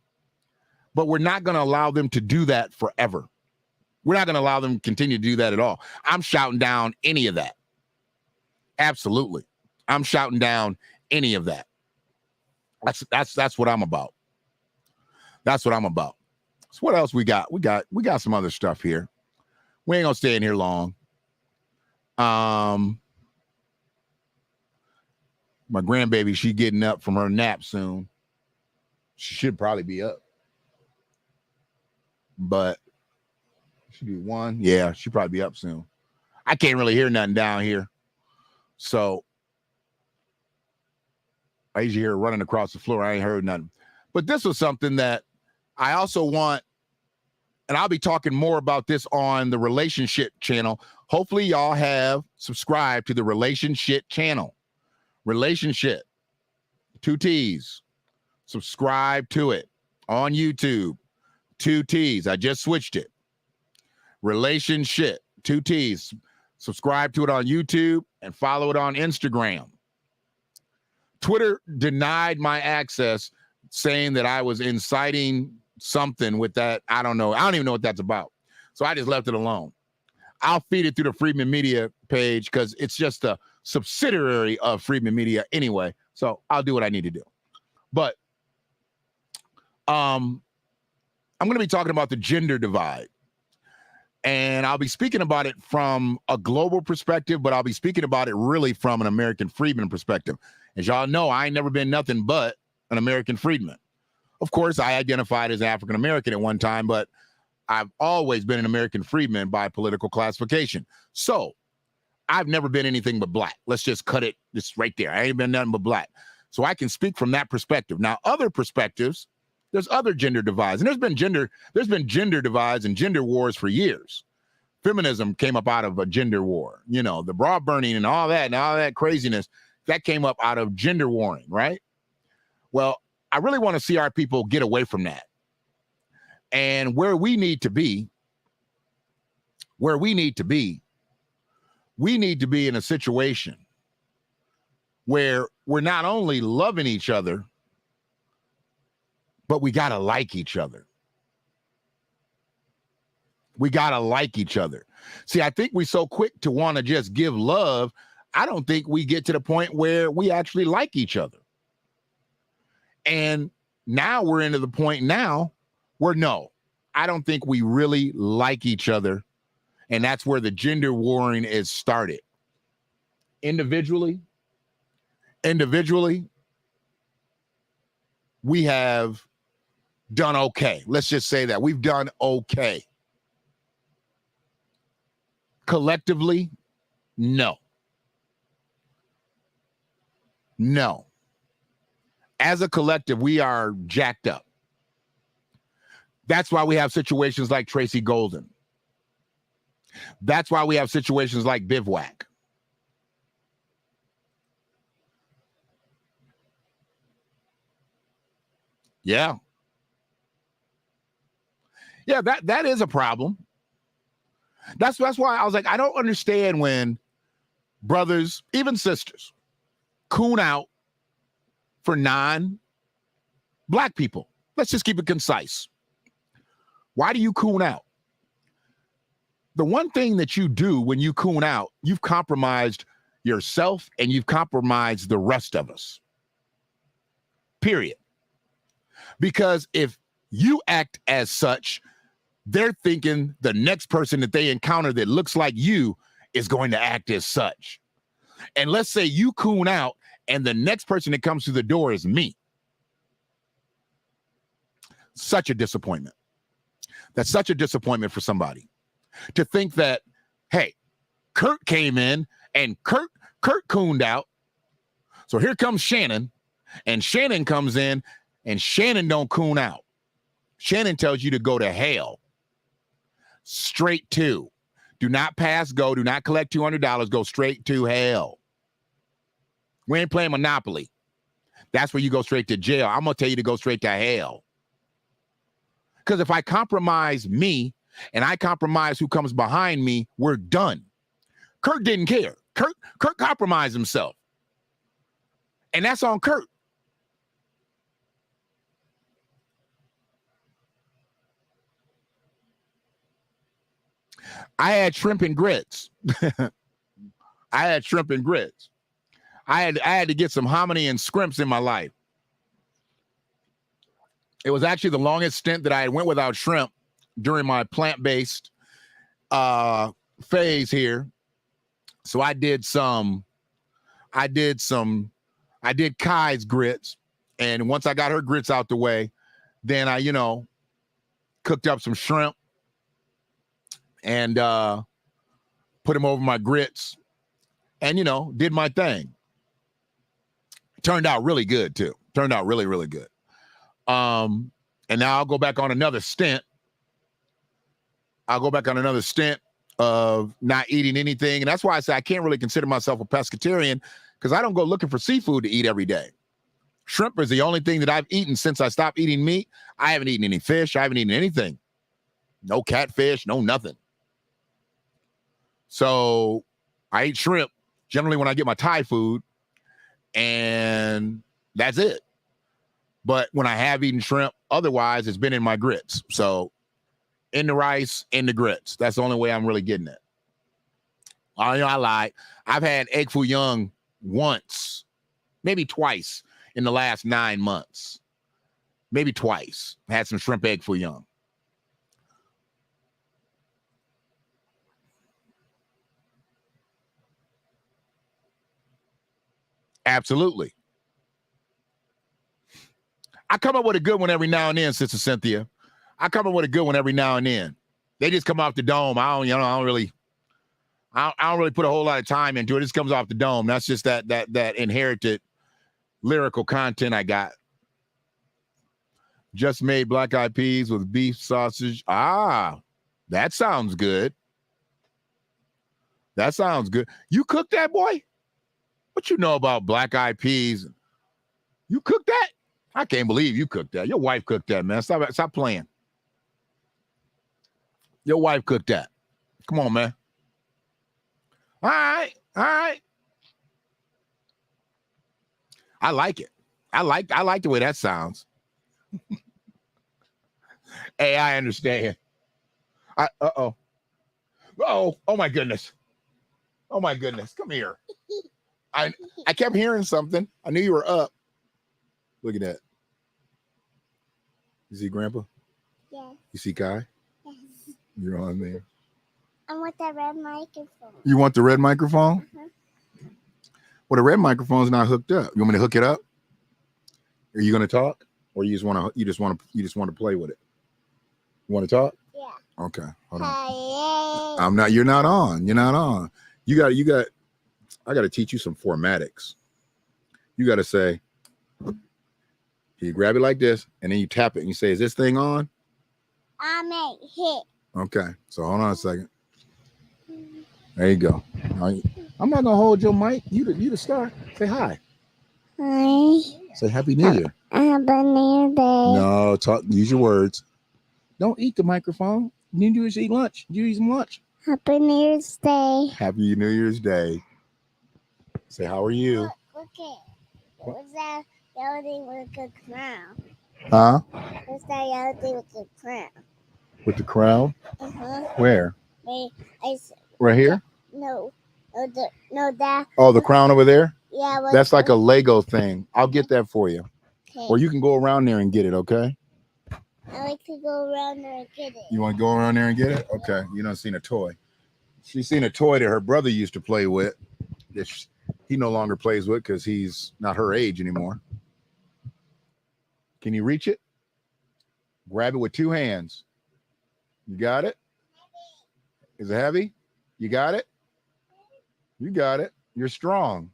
But we're not going to allow them to do that forever. We're not going to allow them to continue to do that at all. I'm shouting down any of that. Absolutely. I'm shouting down any of that. That's what I'm about. That's what I'm about. So what else we got? We got some other stuff here. We ain't gonna stay in here long. My grandbaby, she getting up from her nap soon. She should probably be up. But she be one. Yeah, she probably be up soon. I can't really hear nothing down here. So I usually hear her running across the floor. I ain't heard nothing. But this was something that I also want, and I'll be talking more about this on the relationship channel. Hopefully y'all have subscribed to the relationship channel. Relationship, 2 T's. Subscribe to it on YouTube. 2 T's. I just switched it. Relationship, 2 T's. Subscribe to it on YouTube and follow it on Instagram. Twitter denied my access, saying that I was inciting something with that. I don't know. I don't even know what that's about. So I just left it alone. I'll feed it through the Freedman Media page because it's just a subsidiary of Freedman Media anyway. So I'll do what I need to do. But I'm going to be talking about the gender divide. And I'll be speaking about it from a global perspective, but I'll be speaking about it really from an American freedman perspective. As y'all know, I ain't never been nothing but an American freedman. Of course, I identified as African American at one time, but I've always been an American freedman by political classification. So I've never been anything but black. Let's just cut it just right there. I ain't been nothing but black. So I can speak from that perspective. Now, other perspectives, there's other gender divides, and there's been gender divides and gender wars for years. Feminism came up out of a gender war, you know, the bra burning and all that craziness that came up out of gender warring, right? Well, I really want to see our people get away from that. And where we need to be in a situation where we're not only loving each other, but we got to like each other. We got to like each other. See, I think we're so quick to want to just give love. I don't think we get to the point where we actually like each other. And now we're into the point now where no, I don't think we really like each other. And that's where the gender warring is started. Individually, we have done okay. Let's just say that we've done okay. Collectively, no. No. As a collective, we are jacked up. That's why we have situations like Tracy Golden. That's why we have situations like Bivouac. Yeah. Yeah, that is a problem. That's why I was like, I don't understand when brothers, even sisters, coon out for non-black people. Let's just keep it concise. Why do you coon out? The one thing that you do when you coon out, you've compromised yourself and you've compromised the rest of us. Period. Because if you act as such, they're thinking the next person that they encounter that looks like you is going to act as such. And let's say you coon out and the next person that comes through the door is me. Such a disappointment. That's such a disappointment for somebody to think that, hey, Kurt came in and Kurt cooned out. So here comes Shannon, and Shannon comes in and Shannon don't coon out. Shannon tells you to go to hell. Straight to. Do not pass go. Do not collect $200. Go straight to hell. We ain't playing Monopoly. That's where you go straight to jail. I'm going to tell you to go straight to hell. Because if I compromise me and I compromise who comes behind me, we're done. Kurt didn't care. Kurt compromised himself. And that's on Kurt. I had shrimp and grits. I had shrimp and grits. I had to get some hominy and scrimps in my life. It was actually the longest stint that I went without shrimp during my plant-based phase here. So I did Kai's grits. And once I got her grits out the way, then I, cooked up some shrimp and put them over my grits and, did my thing. Turned out really good too. Turned out really, really good. And now I'll go back on another stint. Of not eating anything. And that's why I say I can't really consider myself a pescatarian, because I don't go looking for seafood to eat every day. Shrimp is the only thing that I've eaten since I stopped eating meat. I haven't eaten any fish. I haven't eaten anything. No catfish, no nothing. So I eat shrimp generally when I get my Thai food, and that's it. But when I have eaten shrimp, otherwise it's been in my grits. So in the rice, in the grits. That's the only way I'm really getting it. I lied. I've had egg foo young once, maybe twice in the last 9 months. Maybe twice. Had some shrimp egg foo young. Absolutely. I come up with a good one every now and then, Sister Cynthia. I come up with a good one every now and then. They just come off the dome. I don't really put a whole lot of time into it. It just comes off the dome. That's just that inherited lyrical content I got. Just made black eyed peas with beef sausage. Ah, that sounds good. That sounds good. You cooked that, boy? What you know about black eyed peas? You cooked that? I can't believe you cooked that. Your wife cooked that, man. Stop playing. Your wife cooked that. Come on, man. All right. I like it. I like the way that sounds. Hey, I understand. Oh my goodness. Oh my goodness. Come here. I kept hearing something. I knew you were up. Look at that. You see Grandpa? Yes. You see Kai? Yes. You're on there. I want the red microphone. You want the red microphone? Uh-huh. Well, the red microphone's not hooked up. You want me to hook it up? Are you going to talk, or you just want to play with it? You want to talk? Yeah. Okay. Hold on. Hey. I'm not. You're not on. You're not on. You got. I got to teach you some formatics. You got to say. You grab it like this, and then you tap it, and you say, "Is this thing on?" I may hit. Okay. So hold on a second. There you go. I'm not gonna hold your mic. You the star. Say hi. Hi. Say Happy New Year. Happy New Year Day. No, talk. Use your words. Don't eat the microphone. You need to eat lunch. You eat some lunch. Happy New Year's Day. Happy New Year's Day. Say, how are you? Look it. What's that yellow thing with a crown? Huh? What's that yellow thing with the crown? With the crown? Uh-huh. Where? Wait, Right here? no. No, that. Oh, the crown over there? Yeah. That's like a Lego thing. I'll get that for you. Okay. Or you can go around there and get it, okay? I like to go around there and get it. You want to go around there and get it? Okay. You done seen a toy. She's seen a toy that her brother used to play with that he no longer plays with because he's not her age anymore. Can you reach it? Grab it with 2 hands. You got it? Is it heavy? You got it? You got it. You're strong.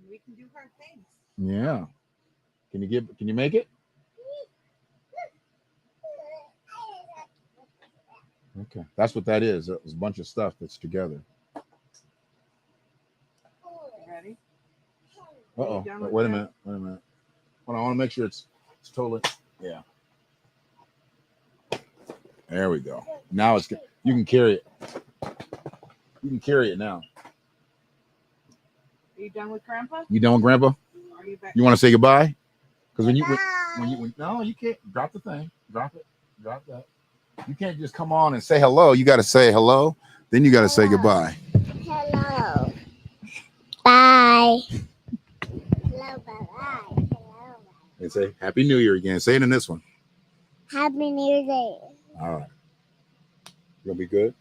We can do hard things. Yeah. Can you make it? Okay. That's what that is. It's a bunch of stuff that's together. Ready? Uh-oh. Wait a minute. Hold on. I want to make sure it's totally. Yeah. There we go. Now it's good. You can carry it. You can carry it now. Are you done with Grandpa? You done with Grandpa? Are you back? You want to say goodbye? Because when no, you can't drop the thing. Drop it. Drop that. You can't just come on and say hello. You got to say hello. Then you got to say goodbye. Hello. Bye. Hello. Bye. Hello. And say Happy New Year again. Say it in this one. Happy New Year Day. All right. You gonna be good?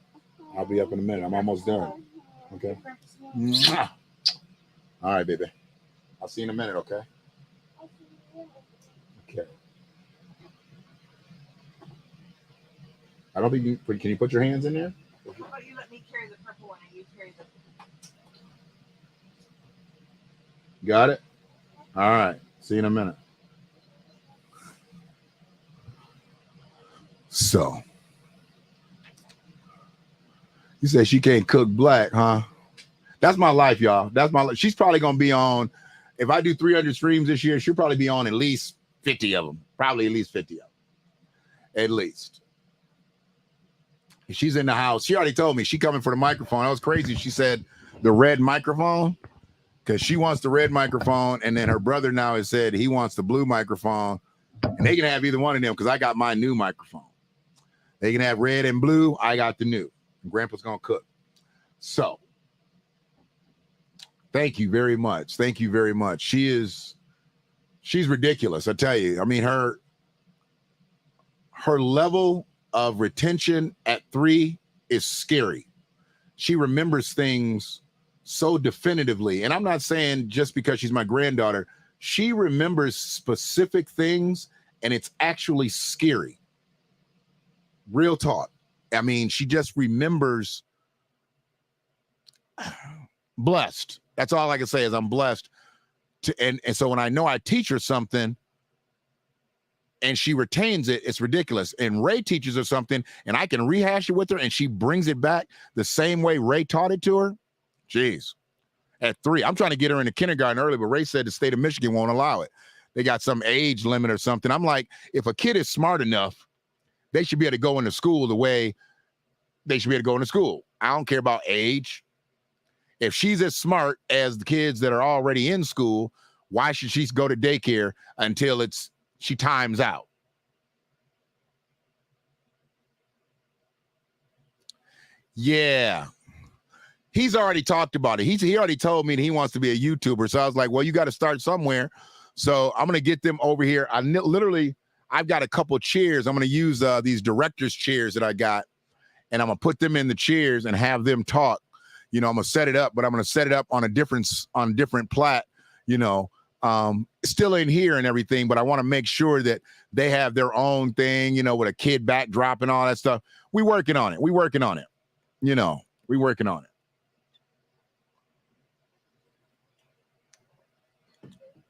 I'll be up in a minute. I'm almost done. Okay. Mwah. All right, baby. I'll see you in a minute, okay? Okay. I don't think you can you put your hands in there? How about you let me carry the purple one and you carry the. Got it? All right. See you in a minute. So, you say she can't cook black, huh? That's my life, y'all. That's my life. She's probably going to be on, if I do 300 streams this year, she'll probably be on at least 50 of them. Probably at least 50 of them. At least. If she's in the house. She already told me she coming for the microphone. That was crazy. She said the red microphone because she wants the red microphone. And then her brother now has said he wants the blue microphone. And they can have either one of them because I got my new microphone. They can have red and blue. I got the new. And Grandpa's going to cook. So, thank you very much. Thank you very much. She's ridiculous. I tell you. I mean, her level of retention at 3 is scary. She remembers things so definitively. And I'm not saying just because she's my granddaughter. She remembers specific things, and it's actually scary. Real talk. I mean, she just remembers. Blessed. That's all I can say is I'm blessed. And so when I know I teach her something and she retains it, it's ridiculous. And Ray teaches her something and I can rehash it with her and she brings it back the same way Ray taught it to her. Jeez. At 3. I'm trying to get her into kindergarten early, but Ray said the state of Michigan won't allow it. They got some age limit or something. I'm like, if a kid is smart enough, they should be able to go into school the way they should be able to go into school. I don't care about age. If she's as smart as the kids that are already in school, why should she go to daycare until she times out? Yeah. He's already talked about it. He already told me that he wants to be a YouTuber. So I was like, well, you got to start somewhere. So I'm going to get them over here. I've got a couple chairs. I'm going to use these director's chairs that I got, and I'm going to put them in the chairs and have them talk. You know, I'm going to set it up, but I'm going to set it up on a different plat, still in here and everything. But I want to make sure that they have their own thing, with a kid backdrop and all that stuff. We working on it. We working on it.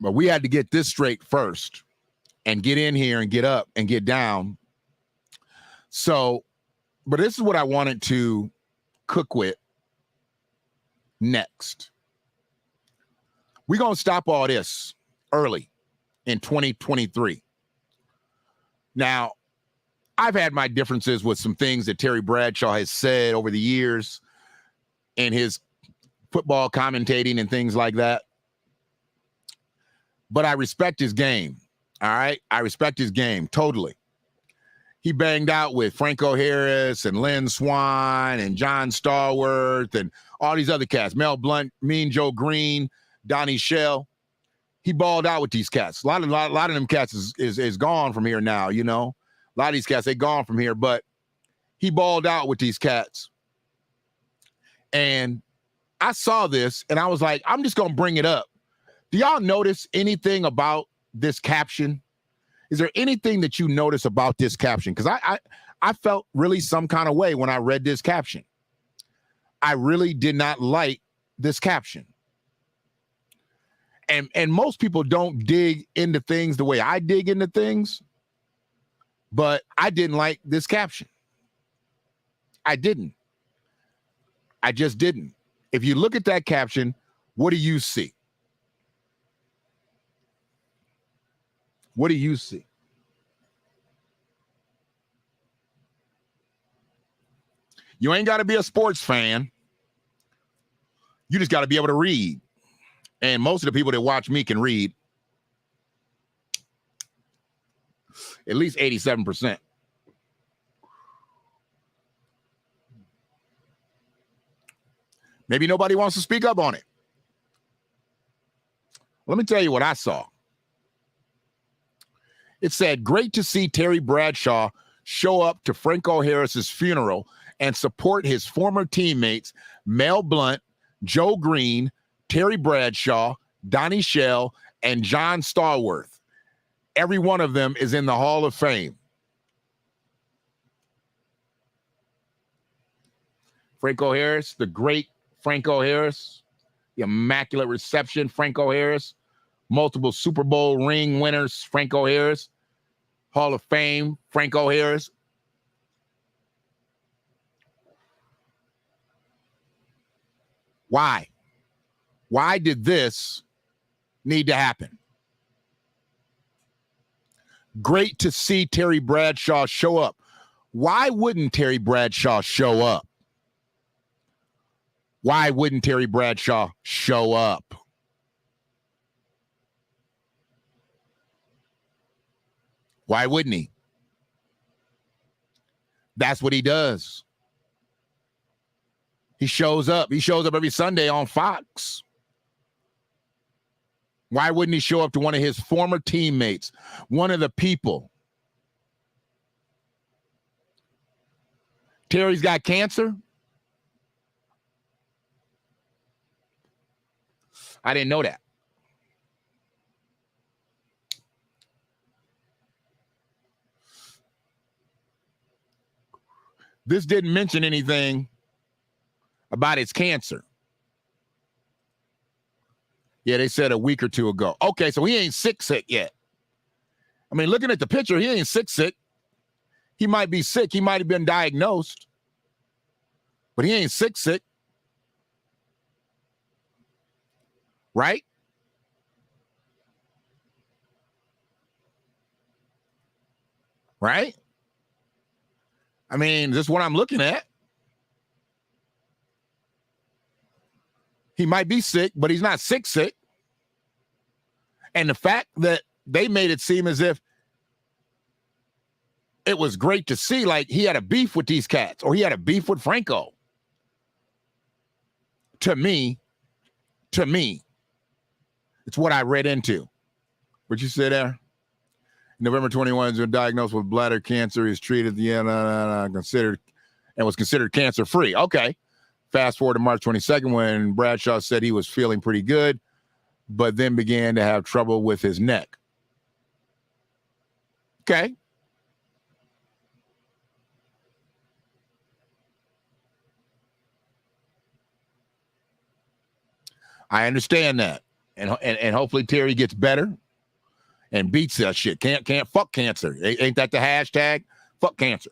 But we had to get this straight first and get in here and get up and get down. So, but this is what I wanted to cook with next. We're going to stop all this early in 2023. Now, I've had my differences with some things that Terry Bradshaw has said over the years in his football commentating and things like that. But I respect his game. All right. I respect his game totally. he banged out with Franco Harris and Lynn Swan and John Stallworth and all these other cats, Mel Blunt, Mean Joe Green, Donnie Shell. He balled out with these cats. A lot of them cats is gone from here now, you know. A lot of these cats, they gone from here, but he balled out with these cats. And I saw this, and I was like, I'm just going to bring it up. Do y'all notice anything about this caption? Is there anything that you notice about this caption? Because I felt really some kind of way when I read this caption. I really did not like this caption. And most people don't dig into things the way I dig into things, but I didn't like this caption. I didn't. I just didn't. If you look at that caption, what do you see? What do you see? You ain't got to be a sports fan. You just got to be able to read. And most of the people that watch me can read. At least 87%. Maybe nobody wants to speak up on it. Let me tell you what I saw. It said, great to see Terry Bradshaw show up to Franco Harris's funeral and support his former teammates, Mel Blunt, Joe Green, Terry Bradshaw, Donnie Shell, and John Stallworth. Every one of them is in the Hall of Fame. Franco Harris, the great Franco Harris, the Immaculate Reception Franco Harris, multiple Super Bowl ring winners Franco Harris, Hall of Fame Franco Harris. Why? Why did this need to happen? Great to see Terry Bradshaw show up. Why wouldn't Terry Bradshaw show up? Why wouldn't Terry Bradshaw show up? Why wouldn't he? That's what he does. He shows up. He shows up every Sunday on Fox. Why wouldn't he show up to one of his former teammates, one of the people? Terry's got cancer? I didn't know that. This didn't mention anything about his cancer. Yeah, they said a week or two ago. Okay, so he ain't sick yet. I mean, looking at the picture, he ain't sick. He might be sick. He might have been diagnosed. But he ain't sick. Right? Right? I mean, this is what I'm looking at. He might be sick, but he's not sick. And the fact that they made it seem as if it was great to see, like he had a beef with these cats or he had a beef with Franco. To me, it's what I read into. What you say there? November 21, he was diagnosed with bladder cancer. He's treated was considered cancer-free. Okay. Fast forward to March 22nd when Bradshaw said he was feeling pretty good, but then began to have trouble with his neck. Okay. I understand that. And hopefully Terry gets better and beats that shit. Can't fuck cancer. Ain't that the hashtag? Fuck cancer.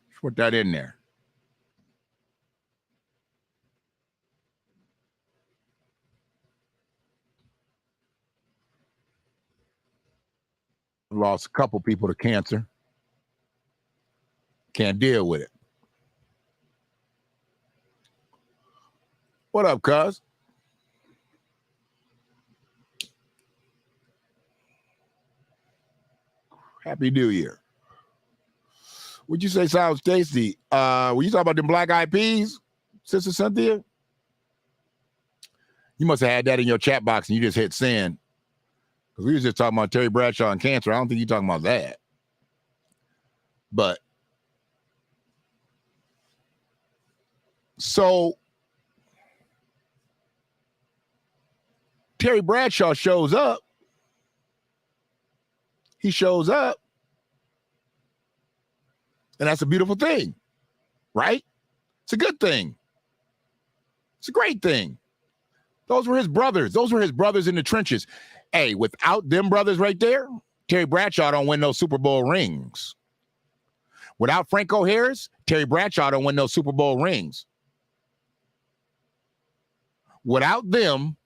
Just put that in there. Lost a couple people to cancer. Can't deal with it. What up, cuz? Happy New Year. What'd you say sounds tasty? Were you talking about them black eyed peas, Sister Cynthia? You must have had that in your chat box and you just hit send. Because we was just talking about Terry Bradshaw and cancer. I don't think you're talking about that. But so Terry Bradshaw shows up. He shows up. And that's a beautiful thing, right? It's a good thing. It's a great thing. Those were his brothers. Those were his brothers in the trenches. Hey, without them brothers right there, Terry Bradshaw don't win no Super Bowl rings. Without Franco Harris, Terry Bradshaw don't win no Super Bowl rings. Without them,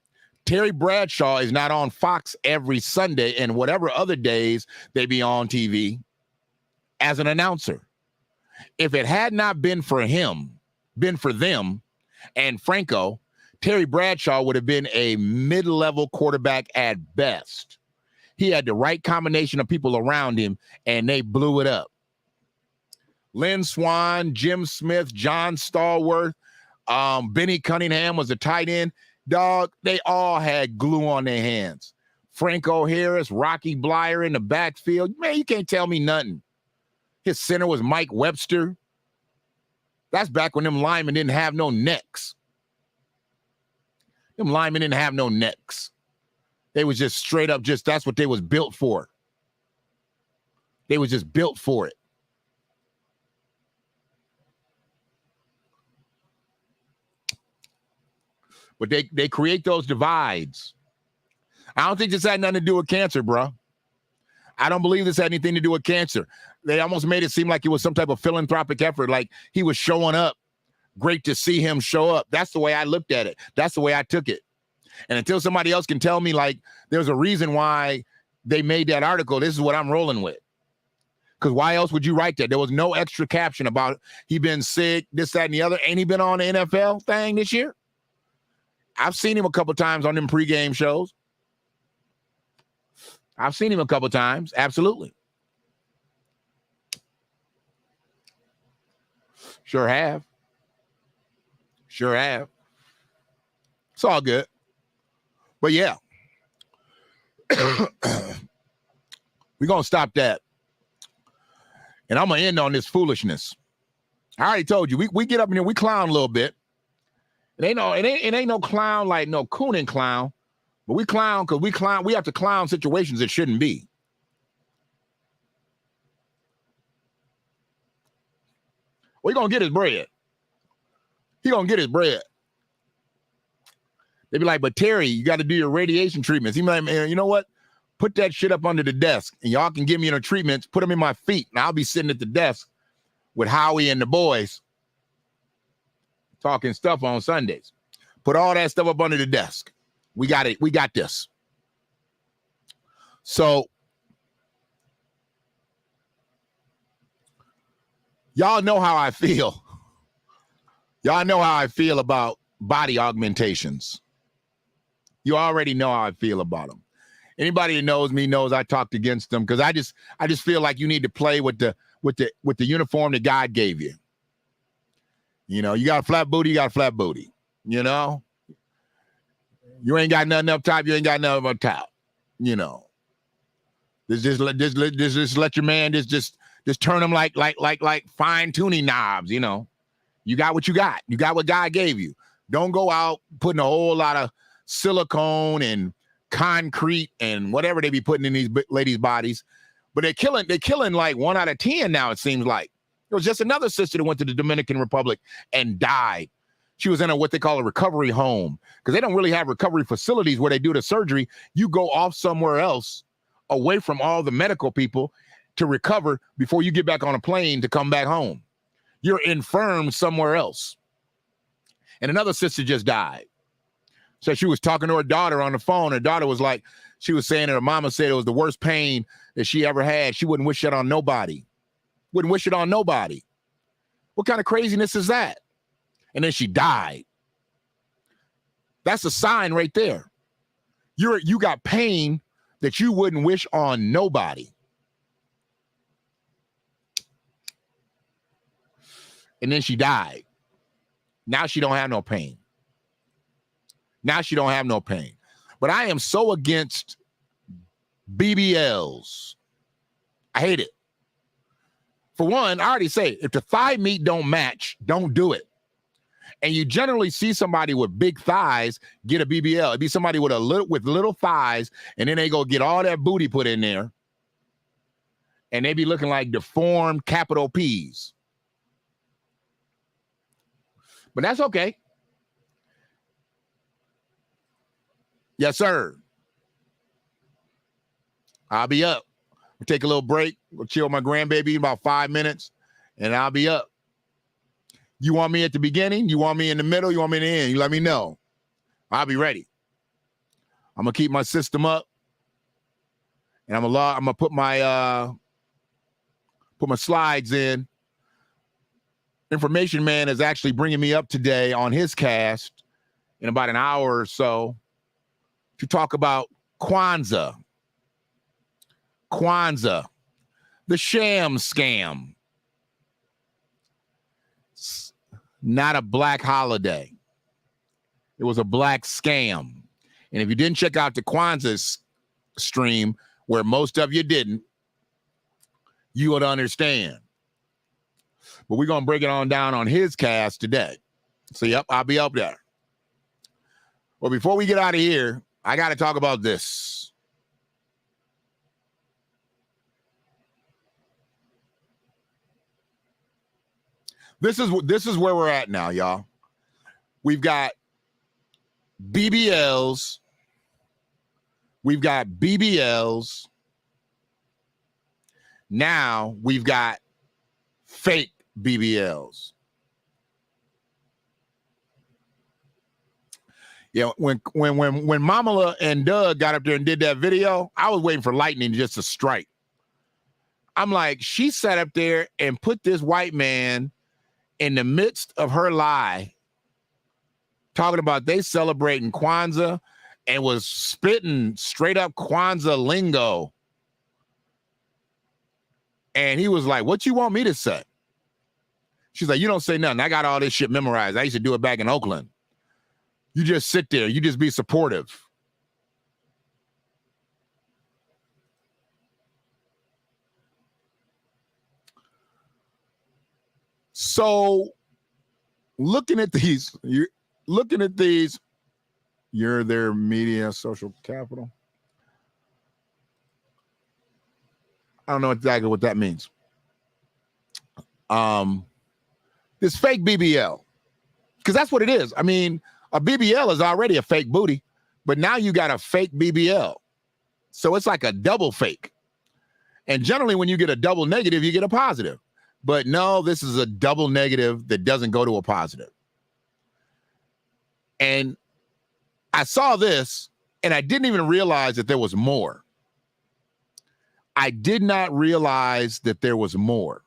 Terry Bradshaw is not on Fox every Sunday and whatever other days they be on TV as an announcer. If it had not been for him, been for them and Franco, Terry Bradshaw would have been a mid-level quarterback at best. He had the right combination of people around him, and they blew it up. Lynn Swann, Jim Smith, John Stallworth, Benny Cunningham was a tight end. Dog, they all had glue on their hands. Franco Harris, Rocky Blyer in the backfield. Man, you can't tell me nothing. His center was Mike Webster. That's back when them linemen didn't have no necks. Them linemen didn't have no necks. They was just straight up that's what they was built for. They was just built for it. But they create those divides. I don't think this had nothing to do with cancer, bro. I don't believe this had anything to do with cancer. They almost made it seem like it was some type of philanthropic effort, like he was showing up. Great to see him show up. That's the way I looked at it. That's the way I took it. And until somebody else can tell me, like, there's a reason why they made that article, this is what I'm rolling with. Because why else would you write that? There was no extra caption about he been sick, this, that, and the other. Ain't he been on the NFL thing this year? I've seen him a couple times on them pregame shows. I've seen him a couple times. Absolutely. Sure have. Sure have. It's all good. But yeah. We're going to stop that. And I'm going to end on this foolishness. I already told you, we get up in here, we clown a little bit. It ain't no clown like no cooning clown, but we clown because we have to clown situations that shouldn't be. Well, he gonna get his bread. He gonna get his bread. They be like, but Terry, you got to do your radiation treatments. He might, you know what? Put that shit up under the desk, and y'all can give me your treatments. Put them in my feet, and I'll be sitting at the desk with Howie and the boys talking stuff on Sundays. Put all that stuff up under the desk. We got it. We got this. So y'all know how I feel. Y'all know how I feel about body augmentations. You already know how I feel about them. Anybody that knows me knows I talked against them because I just feel like you need to play with the uniform that God gave you. You know, you got a flat booty, you got a flat booty. You know, you ain't got nothing up top, you ain't got nothing up top. You know, just let your man just turn them like fine tuning knobs. You know, you got what you got. You got what God gave you. Don't go out putting a whole lot of silicone and concrete and whatever they be putting in these ladies' bodies. But they're killing like 1 out of 10 now, it seems like. There was just another sister that went to the Dominican Republic and died. She was in what they call a recovery home because they don't really have recovery facilities where they do the surgery. You go off somewhere else away from all the medical people to recover before you get back on a plane to come back home. You're infirm somewhere else. And another sister just died. So she was talking to her daughter on the phone. Her daughter was like, she was saying that her mama said it was the worst pain that she ever had. She wouldn't wish it on nobody. Wouldn't wish it on nobody. What kind of craziness is that? And then she died. That's a sign right there. You got pain that you wouldn't wish on nobody. and then she died. Now she don't have no pain. Now she don't have no pain. But I am so against BBLs. I hate it. For one, I already say, if the thigh meat don't match, don't do it. And you generally see somebody with big thighs get a BBL. It'd be somebody with little thighs, and then they go get all that booty put in there, and they be looking like deformed capital P's. But that's okay. Yes, sir. I'll be up. We'll take a little break. We'll chill with my grandbaby in about 5 minutes, and I'll be up. You want me at the beginning? You want me in the middle? You want me in the end? You let me know. I'll be ready. I'm gonna keep my system up, and I'm gonna put my slides in. Information Man is actually bringing me up today on his cast in about an hour or so to talk about Kwanzaa. Kwanzaa, the sham scam. It's not a black holiday. It was a black scam. And if you didn't check out the Kwanzaa stream, where most of you didn't, you would understand. But we're going to break it on down on his cast today. So, yep, I'll be up there. Well, before we get out of here, I got to talk about this. This is where we're at now, y'all. We've got BBLs. We've got BBLs. Now we've got fake BBLs. Yeah, when Mamala and Doug got up there and did that video, I was waiting for lightning just to strike. I'm like, she sat up there and put this white man in the midst of her lie, talking about they celebrating Kwanzaa, and was spitting straight up Kwanzaa lingo. And he was like, what you want me to say? She's like, you don't say nothing. I got all this shit memorized. I used to do it back in Oakland. You just sit there. You just be supportive. So looking at these, you're their media social capital. I don't know exactly what that means. This fake BBL, because that's what it is. I mean, a BBL is already a fake booty, but now you got a fake BBL. So it's like a double fake. And generally when you get a double negative, you get a positive. But no, this is a double negative that doesn't go to a positive. And I saw this, and I didn't even realize that there was more. I did not realize that there was more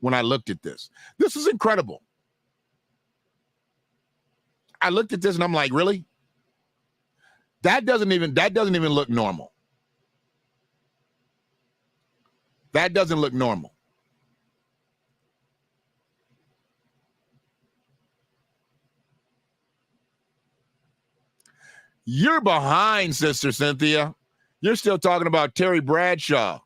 when I looked at this. This is incredible. I looked at this and I'm like, really? That doesn't even look normal. That doesn't look normal. You're behind, Sister Cynthia. You're still talking about Terry Bradshaw.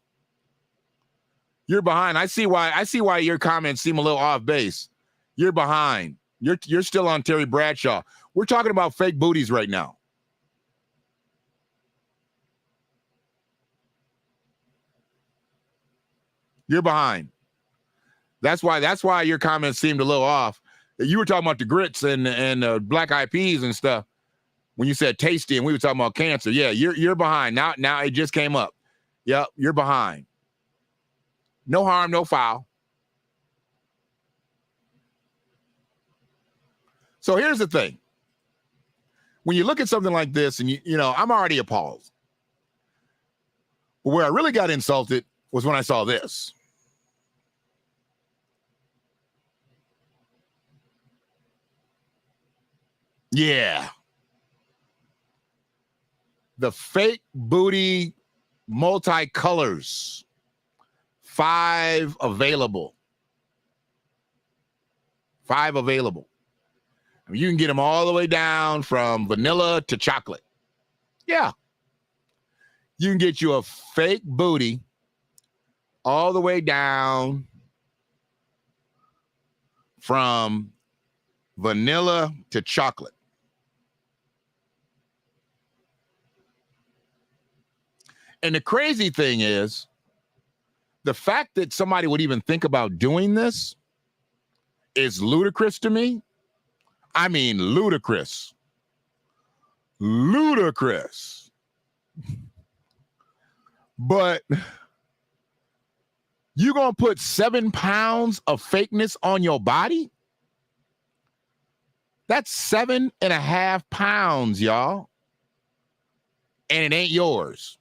You're behind. I see why your comments seem a little off base. You're behind. You're still on Terry Bradshaw. We're talking about fake booties right now. You're behind. That's why your comments seemed a little off. You were talking about the grits and black eyed peas and stuff. When you said tasty and we were talking about cancer, yeah, you're behind. Now it just came up. Yep, you're behind. No harm, no foul. So here's the thing. When you look at something like this, and you know, I'm already appalled. But where I really got insulted was when I saw this. Yeah. The fake booty multicolors. 5 available. 5 available. I mean, you can get them all the way down from vanilla to chocolate. Yeah. You can get you a fake booty all the way down from vanilla to chocolate. And the crazy thing is, the fact that somebody would even think about doing this is ludicrous to me. I mean, ludicrous. Ludicrous. But you gonna put 7 pounds of fakeness on your body? That's 7.5 pounds, y'all. And it ain't yours.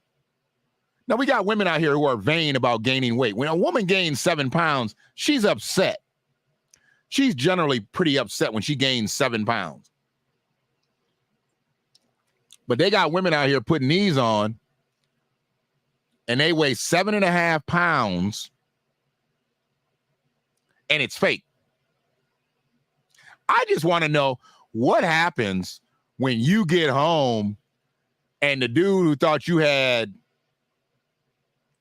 Now, we got women out here who are vain about gaining weight. When a woman gains 7 pounds, she's upset. She's generally pretty upset when she gains 7 pounds. But they got women out here putting these on, and they weigh 7.5 pounds, and it's fake. I just want to know what happens when you get home and the dude who thought you had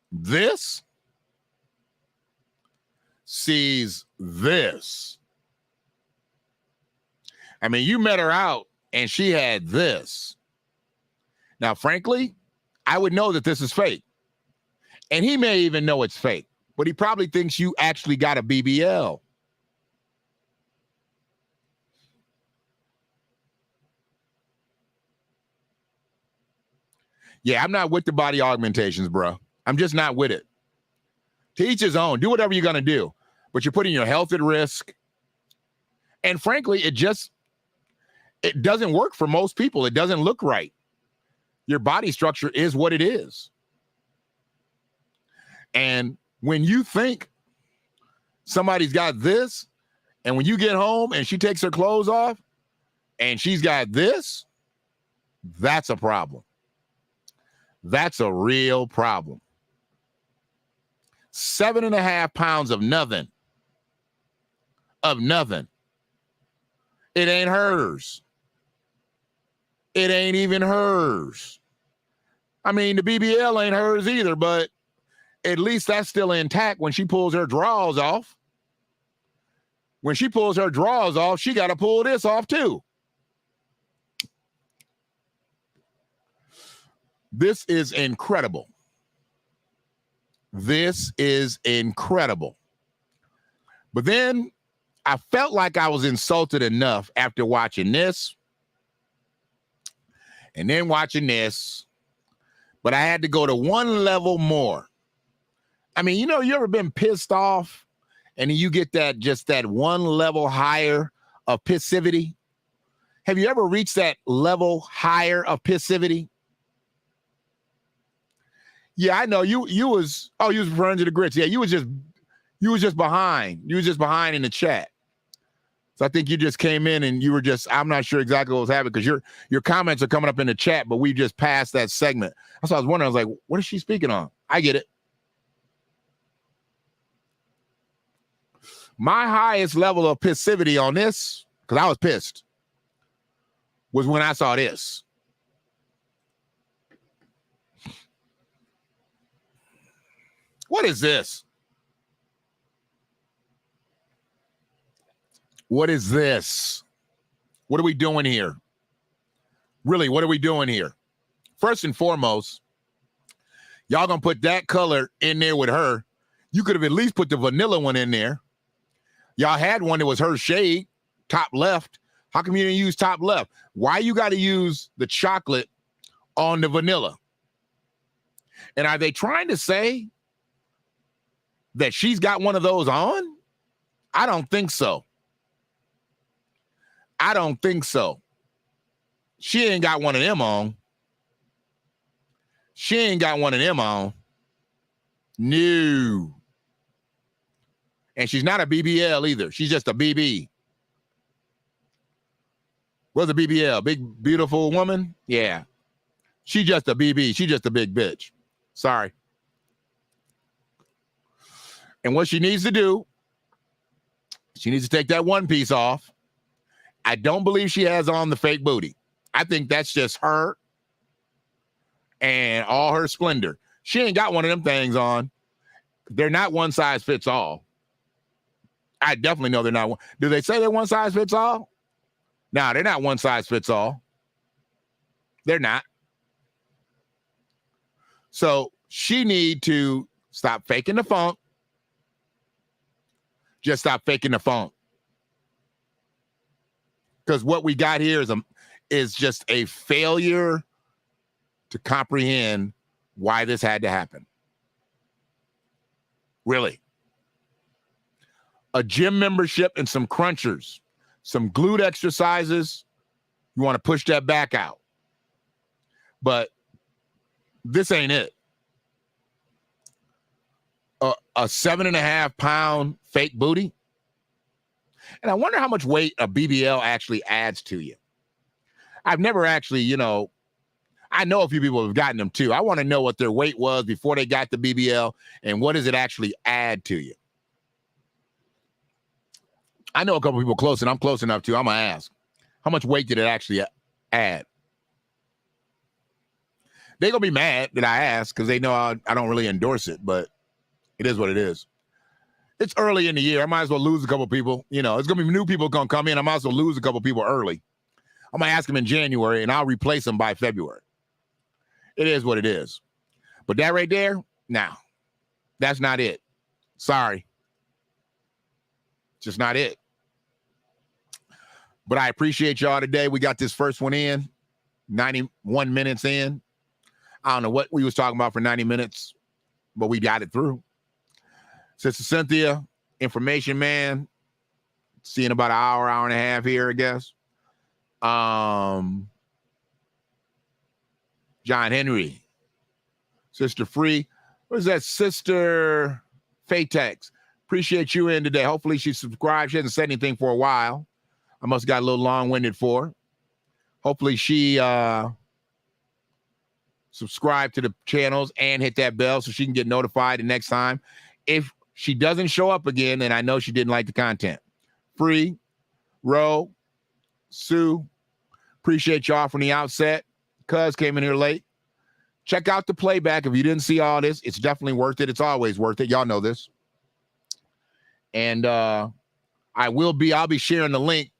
this sees this. I mean, you met her out and she had this. Now, frankly, I would know that this is fake. And he may even know it's fake, but he probably thinks you actually got a BBL. Yeah, I'm not with the body augmentations, bro. I'm just not with it. To each his own. Do whatever you're going to do. But you're putting your health at risk. And frankly, it doesn't work for most people. It doesn't look right. Your body structure is what it is. And when you think somebody's got this, and when you get home and she takes her clothes off and she's got this, that's a problem. That's a real problem. 7.5 pounds of nothing. Of nothing. It ain't hers. It ain't even hers. I mean, the BBL ain't hers either, but at least that's still intact when she pulls her drawers off. When she pulls her drawers off, she got to pull this off too. This is incredible. This is incredible. But then I felt like I was insulted enough after watching this and then watching this, but I had to go to one level more. I mean, you ever been pissed off and you get that one level higher of pissivity? Have you ever reached that level higher of pissivity? Yeah, I know you was referring to the grits. Yeah, you was just behind. You was just behind in the chat. So I think you just came in and I'm not sure exactly what was happening because your comments are coming up in the chat, but we just passed that segment. That's what I was wondering. I was like, what is she speaking on? I get it. My highest level of pissivity on this, because I was pissed, was when I saw this. What is this? What is this? What are we doing here? Really, what are we doing here? First and foremost, y'all gonna put that color in there with her. You could have at least put the vanilla one in there. Y'all had one that was her shade, top left. How come you didn't use top left? Why you got to use the chocolate on the vanilla? And are they trying to say that she's got one of those on? I don't think so. I don't think so. She ain't got one of them on. She ain't got one of them on. No. And she's not a BBL either. She's just a BB. What's a BBL? Big, beautiful woman? Yeah. She's just a BB. She's just a big bitch. Sorry. And what she needs to do, She needs to take that one piece off. I don't believe she has on the fake booty. I think that's just her and all her splendor. She ain't got one of them things on. They're not one size fits all. I definitely know they're not one. Do they say they're one size fits all? No, they're not one size fits all. They're not. So she need to stop faking the funk. Just stop faking the funk. Because what we got here is just a failure to comprehend why this had to happen. Really. A gym membership and some crunchers, some glute exercises, you want to push that back out. But this ain't it. A 7.5 pound fake booty. And I wonder how much weight a BBL actually adds to you. I've never actually, I know a few people have gotten them too. I want to know what their weight was before they got the BBL and what does it actually add to you. I know a couple people close, and I'm close enough to. I'm going to ask, how much weight did it actually add? They're going to be mad that I asked because they know I don't really endorse it, but it is what it is. It's early in the year. I might as well lose a couple people. It's going to be new people going to come in. I might as well lose a couple people early. I'm going to ask them in January, and I'll replace them by February. It is what it is. But that right there, no, that's not it. Sorry. Just not it. But I appreciate y'all today. We got this first one in, 91 minutes in. I don't know what we was talking about for 90 minutes, but we got it through. Sister Cynthia, information man. See in about an hour and a half here, I guess. John Henry. Sister Free. What is that? Sister Fatex. Appreciate you in today. Hopefully she subscribed. She hasn't said anything for a while. I must have got a little long-winded for her. Hopefully she subscribe to the channels and hit that bell so she can get notified the next time. If she doesn't show up again, then I know she didn't like the content. Free, Ro, Sue, appreciate y'all from the outset. Cuz came in here late. Check out the playback. If you didn't see all this, it's definitely worth it. It's always worth it. Y'all know this. And I'll be sharing the link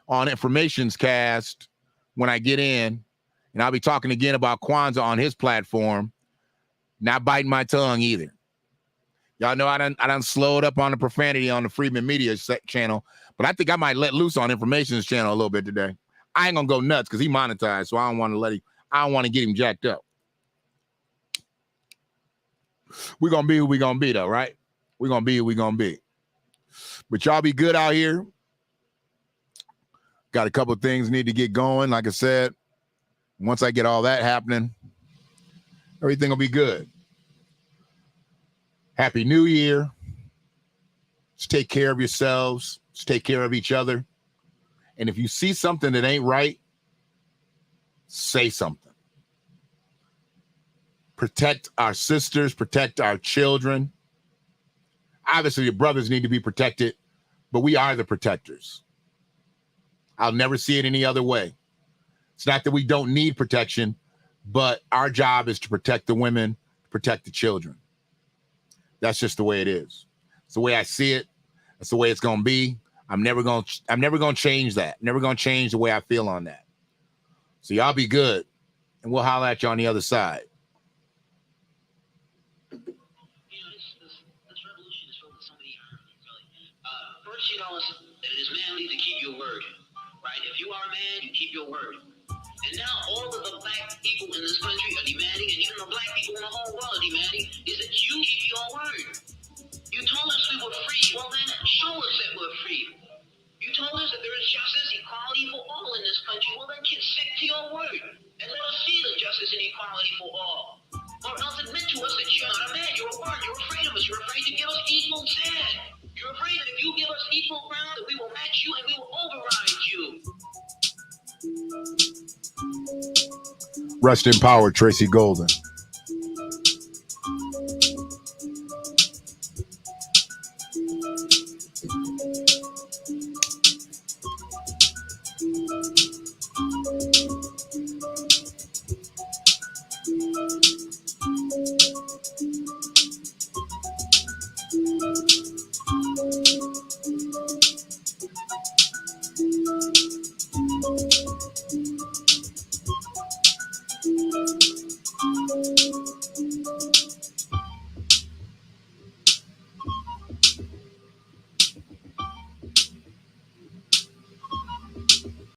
on Information's Cast when I get in. And I'll be talking again about Kwanzaa on his platform. Not biting my tongue either. Y'all know I done slowed up on the profanity on the Freedman Media channel, but I think I might let loose on Information's channel a little bit today. I ain't gonna go nuts because he monetized, so I don't want to get him jacked up. We're gonna be who we're gonna be, though, right? We're gonna be who we're gonna be. But y'all be good out here. Got a couple of things need to get going. Like I said, once I get all that happening, everything will be good. Happy New Year. Just take care of yourselves. Just take care of each other. And if you see something that ain't right, say something. Protect our sisters, protect our children. Obviously, the brothers need to be protected, but we are the protectors. I'll never see it any other way. It's not that we don't need protection, but our job is to protect the women, protect the children. That's just the way it is. It's the way I see it. That's the way it's going to be. I'm never going to change that. Never going to change the way I feel on that. So y'all be good, and we'll holler at you on the other side. This revolution is filled with so many ironies, really. First, that it is manly to keep your word, right? If you are a man, you keep your word. And now all of the black people in this country are demanding, and even the black people in the whole world are demanding, is that you keep your word. You told us we were free. Well, then show us that we're free. You told us that there is justice, equality for all in this country. Well, then stick to your word and let us see the justice and equality for all. Or else admit to us that you're not a man. You're a word. You're afraid of us. You're afraid to give us equal stand. You're afraid that if you give us equal ground, that we will match you and we will override you. Rest in power, Tracy Golden.